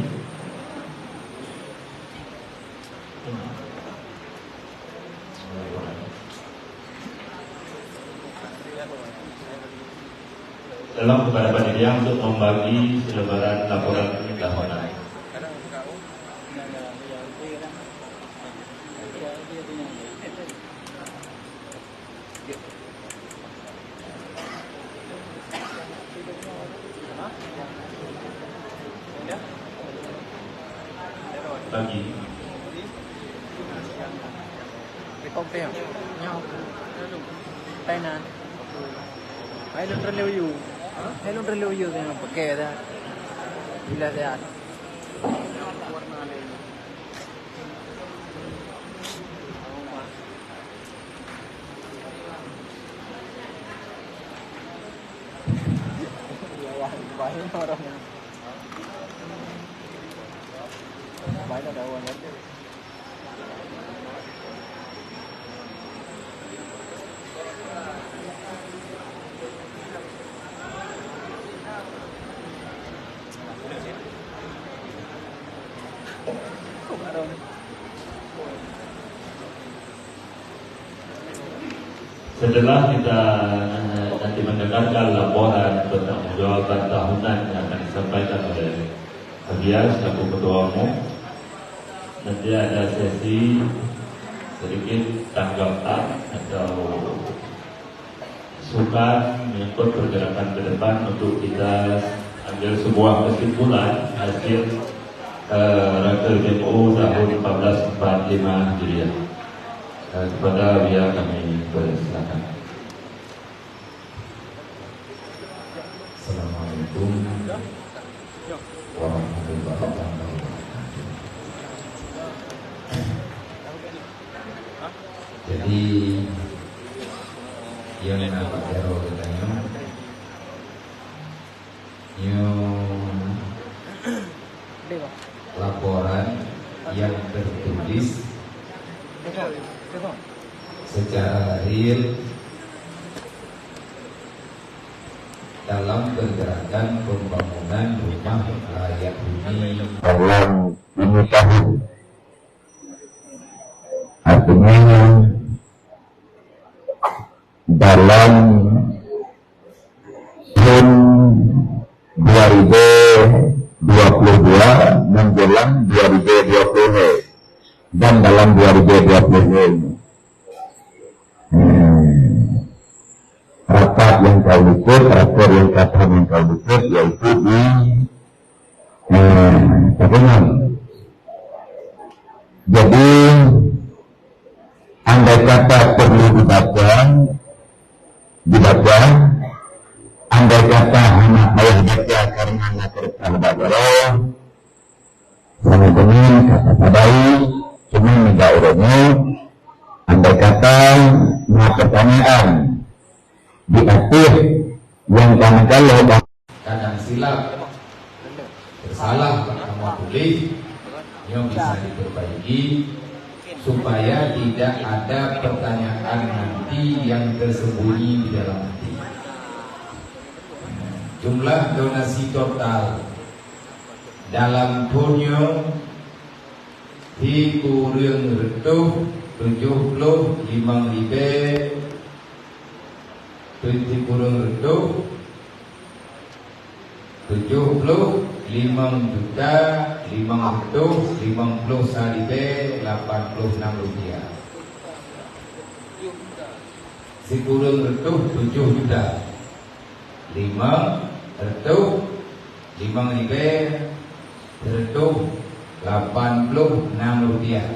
Dalam kepada panitia untuk membagi selebaran laporan tahunan. Bagi không tèo nhau tai nạn hay luôn rất lưu dù thì nó pakai dah bila sehat. Baik orangnya. Baik ada awalnya. Setelah kita nanti mendengarkan laporan pertanggungjawaban tahunan yang akan disampaikan oleh dia selaku Ketua Umum, nanti ada sesi sedikit tanggapan atau sukan menyangkut pergerakan ke depan untuk kita ambil sebuah kesimpulan hasil Raker MU tahun 1445 Hijriah. Kepada dia kami persilakan. Assalamualaikum warahmatullahi wabarakatuh. yang Pak Jero katanya laporan yang tertulis secara real dalam pergerakan pembangunan rumah layak huni dalam ini tahun. Artinya dalam tahun 2022 menjelang 2020 dan dalam 2020 rapat yang kau ikut, rapor yang kau ikut yaitu di Pegunungan. Jadi andai kata perlu dibaca, andai kata anak ayah baca karena anak Al-Baqarah, sama dengan kata padai, cuma tidak urutnya, andai kata pertanyaan di akhir yang kadang silap, bersalah, kamu tulis, yang bisa diperbaiki supaya tidak ada pertanyaan nanti yang tersembunyi di dalam hati. Jumlah donasi total dalam punyo di kurang reduh 75.000 di kurang reduh 75.551.086 rupiah. Si kurang reduh 7 juta 5 reduh 5.000 reduh 86 rupiah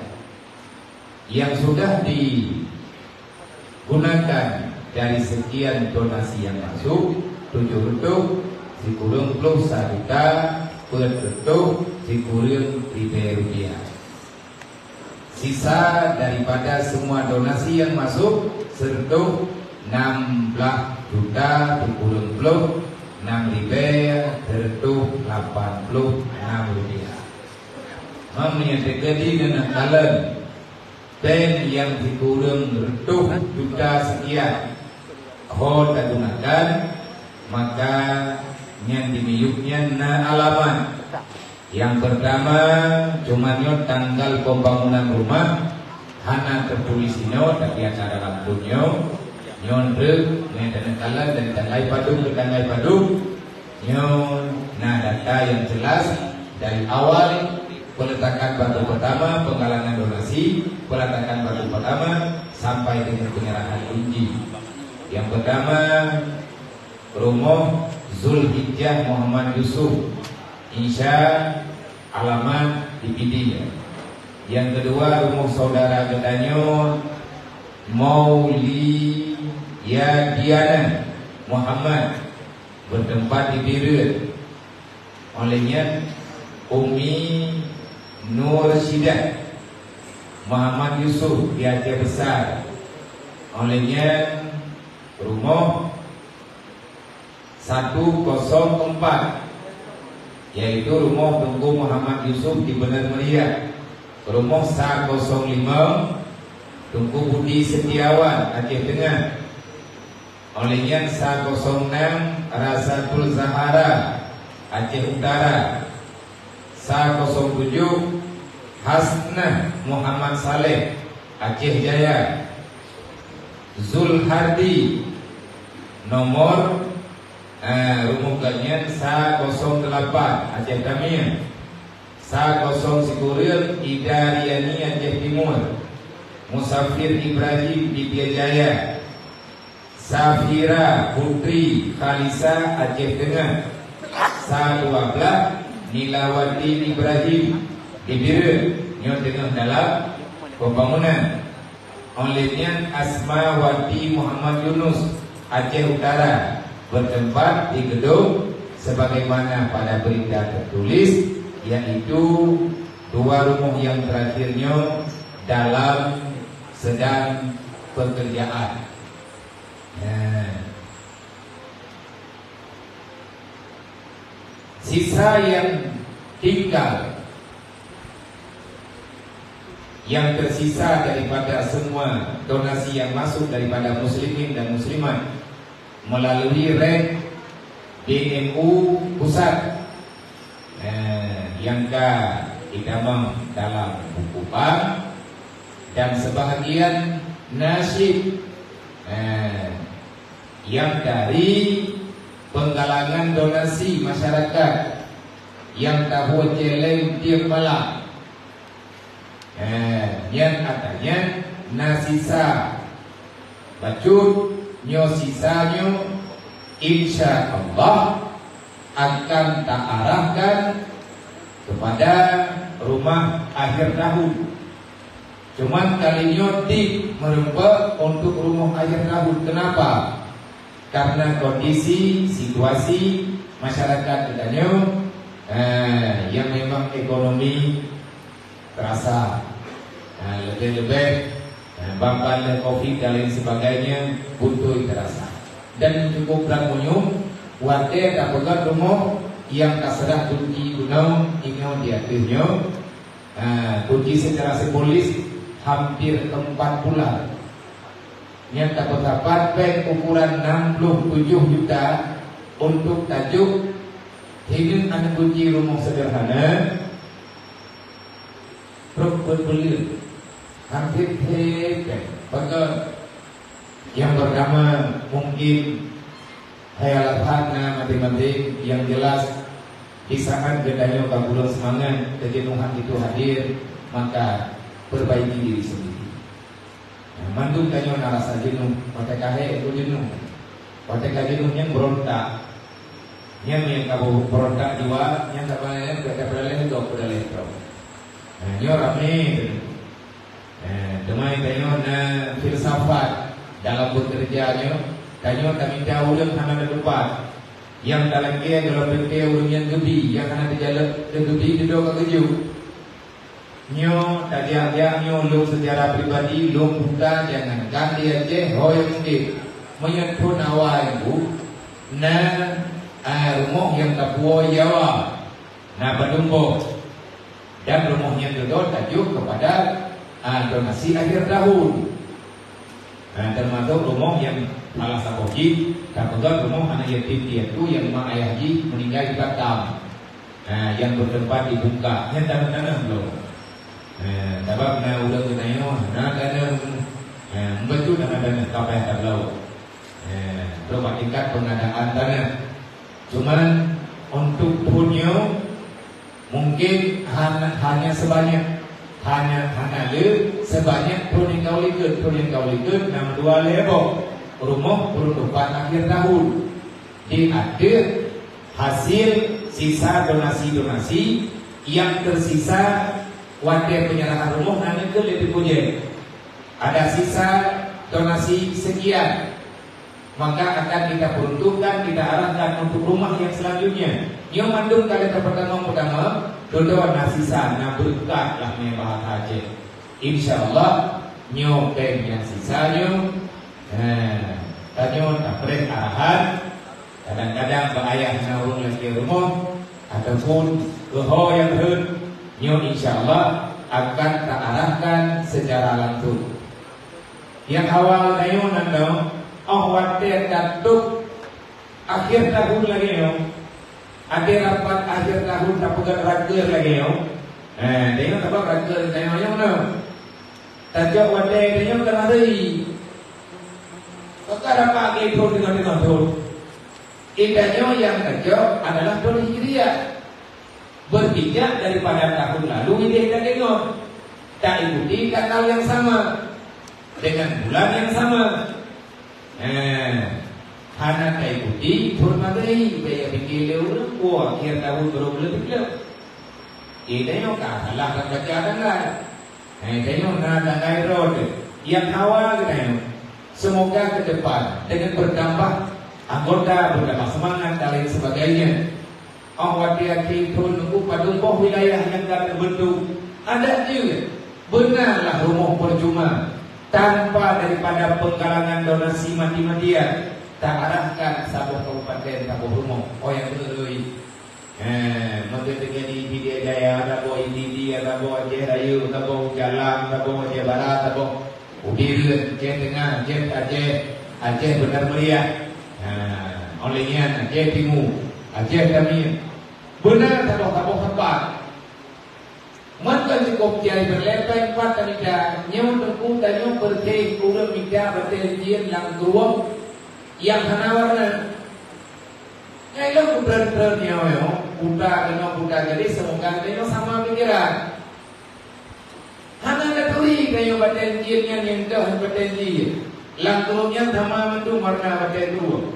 yang sudah digunakan dari sekian donasi yang masuk 7 reduh si kurang plus 1 juta per reduh si kurang 3 rupiah. Sisa daripada semua donasi yang masuk sereduh 16 juta si kurang plus 6.000 reduh 86 rupiah. Menyatakan dengan kalian dan yang dikurang reduh juta sekian tak gunakan, maka yang dimiyuknya alamat. Yang pertama cuma tanggal pembangunan rumah hana tertulis tapi acara lampunya nyondrek ngedanekalan dan tanggai padung nah data yang jelas dari awal peletakan batu pertama, penggalangan donasi, peletakan batu pertama sampai dengan penyerahan kunci. Yang pertama rumah Zulhijjah Muhammad Yusuf, Insya alamat di Pidinya. Yang kedua rumah saudara Gedanyo Mauliyadiana Muhammad bertempat di Birut. Olehnya Umi Nur Syidah Muhammad Yusuf di Aceh Besar. Olehnya rumah 104 yaitu rumah Tunggu Muhammad Yusuf di Benar Meriah. Rumah 105 Tunggu Budi Setiawan Aceh Tengah. Olehnya 106 Rasatul Zahara Aceh Utara. 107 Hasnah Muhammad Saleh Aceh Jaya. Zulhardi nomor rumukannya 108 Aceh Tamiang. 109 Idariani Aceh Timur. Musafir Ibrahim di Biajaya. Safira Putri Khalisa Aceh Tengah. 112 Nilawati Ibrahim di Birut yang tengah dalam pembangunan. Olehnya Asmawati Muhammad Yunus Aceh Utara bertempat di gedung sebagaimana pada berita tertulis, yaitu 2 rumah yang terakhirnya dalam sedang pekerjaan. Sisa yang tinggal, yang tersisa daripada semua donasi yang masuk daripada muslimin dan muslimat melalui REG BMU pusat, yang ditamam dalam buku bank, dan sebahagian nasib yang dari penggalangan donasi masyarakat yang tahu celeng tiap malam, yang katanya nasisa bacut nyo sisanya insya Allah akan tak arahkan kepada rumah akhir tahun. Cuman kali nyotik merempat untuk rumah akhir tahun. Kenapa? Karena kondisi, situasi masyarakat katanya yang memang ekonomi terasa lebih-lebih bamban COVID dan lain sebagainya butuh terasa. Dan cukup ramunya warga tak pegang rumah yang tak serah kunci gunung ingin diaturnya, kunci secara simbolis hampir 4 bulan. Yang tak dapat bank ukuran 67 juta untuk tajuk ingin anak kunci rumah sederhana berbelit hampir hebat. Maka yang pertama mungkin hayalatana mati-mati yang jelas di saat gedanya kabulon semangat kejenuhan itu hadir, maka perbaiki diri sendiri. Mandung kanyo narasa jenuh, watekahe itu jenuh, wateka jenuh yang berontak, yang kabu berontak jiwa, yang kabarnya berkata-kata dok berleto. Nyo rame, demai kanyo na filsafat dalam bekerjanya, kanyo kami tahu yang hana depan, yang dalam dia dalam bekerja urung yang gebi, yang hana jalan gebi di doa keju. Nyo tadi aja nyo lu secara pribadi lu bukan jangan ganti aja hoy mungkin menyentuh nawa ibu na rumah yang tapuo Jawa na Badumbo dan rumahnya itu tajuk kepada donasi akhir tahun. Termasuk rumah yang malah sapoji kebetulan rumah anak yatim piatu yang mak ayah haji meninggal di Batam, yang bertempat di Bungka yang tanah-tanah belum. Sebab na udah kenayo, na dana membantu dana kapal terlalu. Berapa tingkat pengadaan tanah. Cuman untuk punya mungkin hanya sebanyak sebanyak turun kau likut 62 lebo rumah penutupan akhir tahun. Ada hasil sisa donasi yang tersisa. Wadah penyerahan rumah nanti ke lebih punya. Ada sisa donasi sekian, maka akan kita peruntukkan, kita arahkan untuk rumah yang selanjutnya. Yang mandung kali pertama, doa nasisa, na berkat lah mebah haji. Insya Allah nyopeng yang sisanya, tanyo tak pernah arahan. Kadang-kadang berayah naurung lagi rumah ataupun keho yang nyo insya Allah akan tak arahkan secara langsung. Yang awal tayo nando, wadah datuk akhir tahun lagi yo, ada rapat akhir tahun tak pegang raker lagi yo. Tayo tak raker tayo yang no. Tajuk wadah tayo kan hari. Perkara pagi itu dengan tu. Indahnya yang tajuk adalah Dhul Hijriyah. Berhijrah daripada tahun lalu ini kita tengok tak ikuti tanggal yang sama dengan bulan yang sama. Hana tak ikuti hormati bayar fikir lewat akhir tahun baru lebih. Ini tengok salah kan baca tanggal. Tengok nak tanggal road yang awal tengok. Semoga ke depan dengan bertambah anggota, bertambah semangat dan lain sebagainya. Wadah itu nunggu pada rumah wilayah yang tak terbentuk. Ada juga benarlah rumah percuma tanpa daripada penggalangan donasi mati-matian tak arahkan Sabah Kabupaten Sabah Rumah yang terlui maka terjadi Media Jaya ada bawa IDD ada bawa Aceh Raya ada bawa Jalan ada bawa Aceh Barat ada bawa Udiran Aceh Tengah Aceh Benar Meriah olehnya Aceh Timur Aceh Tamir benar Sabah Sabah maka cukup jai berlepai empat tanida nyawa tengku dan nyawa berteh kurang minda berteh lang geruang yang hana warna ngailo kuberan nyawa buta jadi semoga nyawa sama pikiran hana daturi kayo berteh jian yang dah berteh jian lang geruang yang sama mentu warna berteh geruang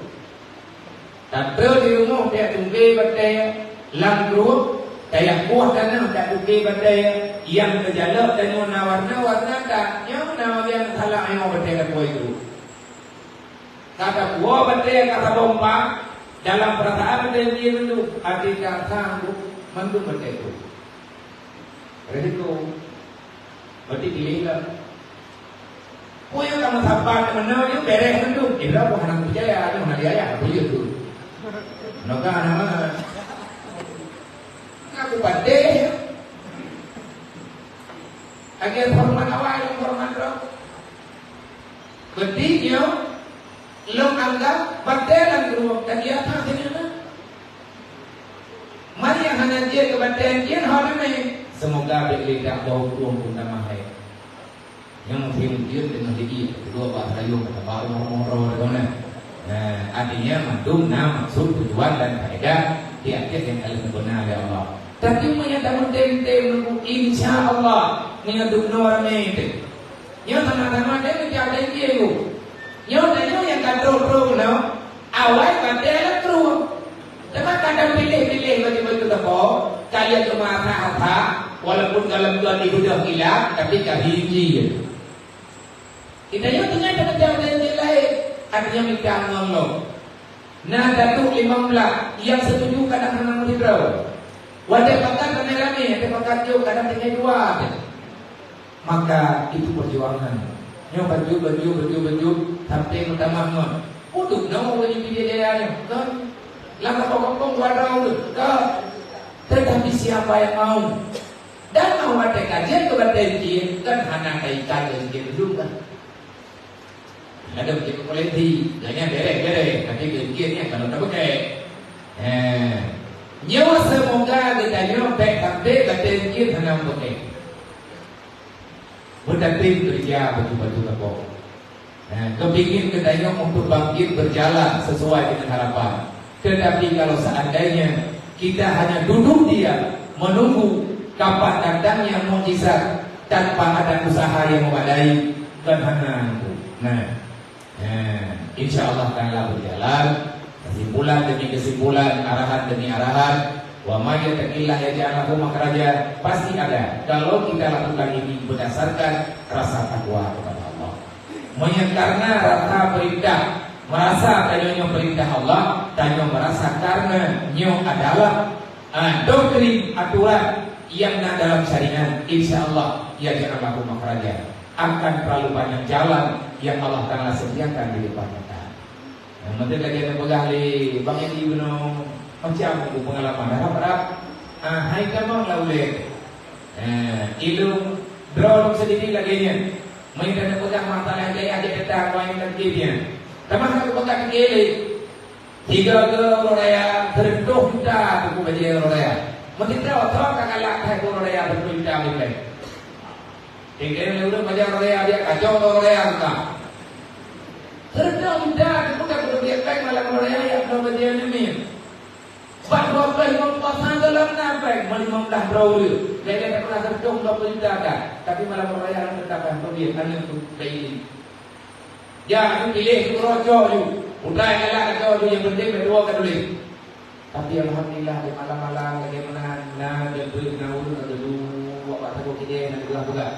tapi di rumah dia tunggu berteh lang geruang kayak kuah tanah tak uki badai yang terjalak dan warna tak yang nama yang salah yang badai kuah itu kata kuah badai kata bomba dalam perasaan badai dia itu arti kata mandu badai itu resiko berarti pilihlah kuah yang kamu sabar mana yang beres itu kira kuah anak percaya ada mana dia ya kuah itu noka nama aku badai agar hormat awal yang hormat roh bediknya lo anggap badai dan geruang dan dia tak sini mari yang hanya dia ke badai dia hanya ni semoga beli tak bau geruang pun tak mahal yang mungkin dia dengan diri kedua bahasa Melayu kata baru moro-moro artinya mandum nama maksud tujuan dan faedah tiap-tiap yang kalian benar oleh Allah. Tapi menyatakan tem-tem insya Allah mengaduk norme itu. Yang sama-sama dia menjadi dia. Yang tanya yang kadro-kadro no awal badai kadro. Tapi kadang pilih-pilih bagi-bagi apa kalian cuma apa walaupun dalam tuan ibu dah hilang tapi kahiji. Kita yang tengah dengan jalan yang lain artinya minta Allah. Nah Datuk 15 yang setuju kadang-kadang beritahu. Wadah pakat rame-rame, ada pakat jauh, kadang tinggal dua. Maka itu perjuangan. Yang baju sampai pertama untuk nama wajib dia kan. Langkah pokok warau kan. Tetapi siapa yang mau dan mau ada kajian kebatin kan hana kaitan dengan belum kan. Ada begitu politi, jangan derek, nanti kegiatannya kalau tak pakai. Nyawa semoga kita nyawa sampai ketinggian tanam pakai. Berdatang kerja baju-baju apa. Kepingin kita nyawa untuk bangkit berjalan sesuai dengan harapan. Tetapi kalau seandainya kita hanya duduk dia menunggu kapan datangnya mukjizat tanpa ada usaha yang memadai kan hana itu. Insya Allah akanlah berjalan. Kesimpulan demi kesimpulan, arahan demi arahan. Wa ma yattaqillah yaj'al lahu makhraja. Pasti ada kalau kita lakukan ini berdasarkan rasa takwa kepada Allah. Karena rasa perintah, merasa tanya perintah Allah, tanya merasa karena nyo adalah doktrin aturan yang dalam syariat. Insya Allah yaj'al lahu makhraja. Akan terlalu banyak jalan yang Allah Ta'ala sediakan di depan kita. Yang penting lagi ada pegang di bang yang ibu macam pengalaman harap hai kamu lah boleh ilmu draw sedikit lagi nya main ada pegang masalah dia ada datang main lagi dia teman aku pegang kiri 3 raya terduh dah aku baca raya mesti tahu kakak lah aku raya terduh dah boleh tinggal udah baca raya dia kacau raya kita terduh dah aku tak boleh kan malam raya yang kau baca ni Pak 12 dalam nafas 15 draw dia tak pernah terduh 20 dah tapi malam raya tetap dia hanya untuk bayi ya aku pilih rojo tu udah elak rojo yang penting berdua kan boleh tapi alhamdulillah di malam-malam bagaimana dia beri nauru dulu apa tahu kita nak belah juga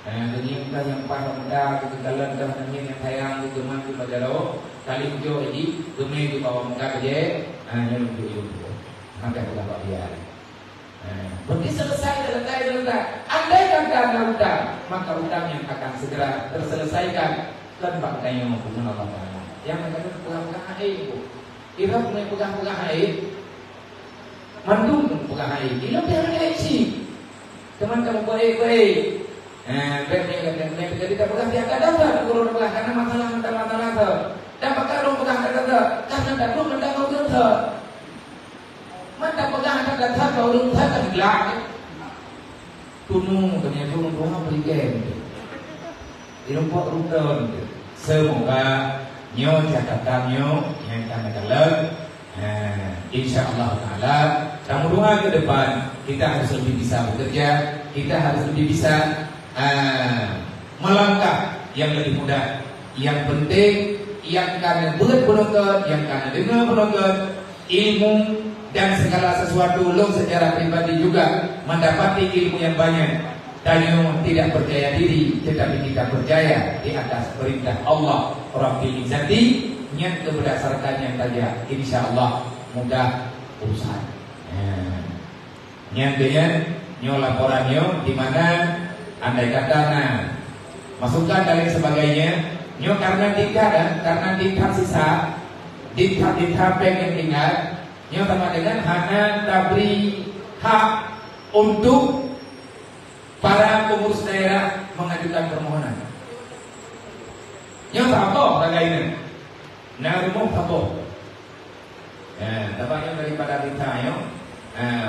Dunia yang pada muda kegagalan dan yang sayang di geman di Majalo kali hijau ini gemai di bawah muka kerja yang untuk itu maka kita buat dia Berarti selesai selesai. Andai kata ada utang, maka utang yang akan segera terselesaikan. Kan Pak Tayo punya Allah Taala. Yang mereka pegang-pegang air, bu. Ira punya pegang-pegang air. Mandung pegang air. Ira pegang air sih. Teman kamu baik-baik. Berarti kita pegang dia kadang tak turun pegang karena masalah tu. Dan pakai orang pegang kata karena tak turun dan kau tu. Mata pegang kata kau tu tak gelak. Tunu ternyata rumah berikan. Dirumput rumput. Semoga nyo catatannya yang kami dalam. InsyaAllah Ta'ala kemudian ke depan kita harus lebih bisa bekerja, kita harus lebih bisa melangkah yang lebih mudah. Yang penting yang karena buat penonton, yang karena dengar penonton, ilmu dan segala sesuatu lo secara pribadi juga mendapati ilmu yang banyak. Tanyo tidak percaya diri, tetapi kita percaya di atas perintah Allah Rabbil Izzati yang berdasarkan yang saja. InsyaAllah mudah urusan. Nyatanya nyo laporannya di mana andai kata masukkan dan lain sebagainya nyo karena dikhat sisa dikhat pengen ingat nyo sama dengan hanya tabri hak untuk para pengurus daerah mengajukan permohonan. Nyo apa bagainya? Rumah apa? Tampaknya daripada ditanya,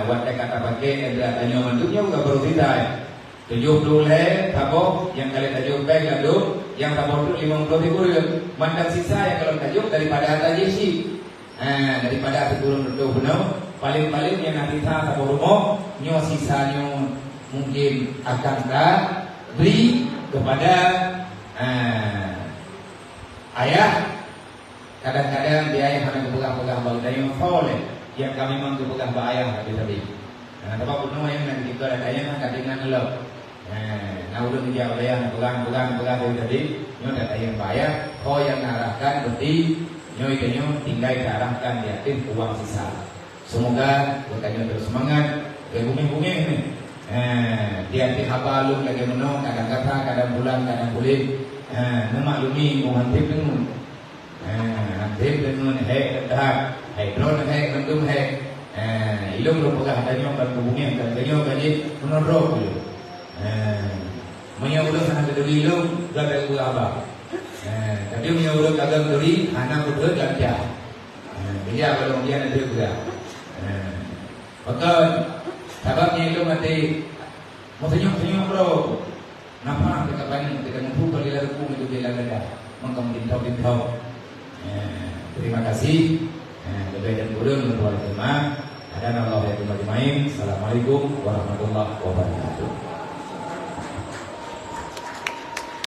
wadah kata pakai ada tanya manduknya juga baru tidak. 70 le, taboh yang kalian tajuk baik lalu, yang taboh itu 50.000. Mandang sisa yang kalau tajuk daripada atas jesi, daripada atas turun betul paling yang nanti taboh rumah, nyo sisanya mungkin akan beri kepada ayah. Kadang-kadang dia yang hanya kepegang-pegang bau dayung soleh yang kami memang kepegang bayang tadi. Tapi pun yang nanti kita ada yang kadang-kadang lo. Udah dijawab yang pegang tadi. Nyo ada yang bayar, kau yang arahkan berarti nyo itu tinggal diarahkan di atas uang sisa. Semoga kita terus semangat, bumi-bumi ini. Di atas habalung lagi menong, kadang bulan, kadang bulan. Memaklumi menghantip dengan hantip dengan dah drone mendung ilung lo pegang tanya berbunyi dan tanya kaji menurut dulu menyaudah sana keduri ilung gak ada gua apa tapi menyaudah kagak keduri anak kedua dan dia dia kalau dia nanti juga betul sebabnya ilung nanti mau senyum bro nampak dekat banyak dekat mampu kalau dia lalu itu dia lalu mengkau. Terima kasih. Lebih dan kurang menurut Allah. Ada Allah yang bermain. Assalamualaikum warahmatullahi wabarakatuh.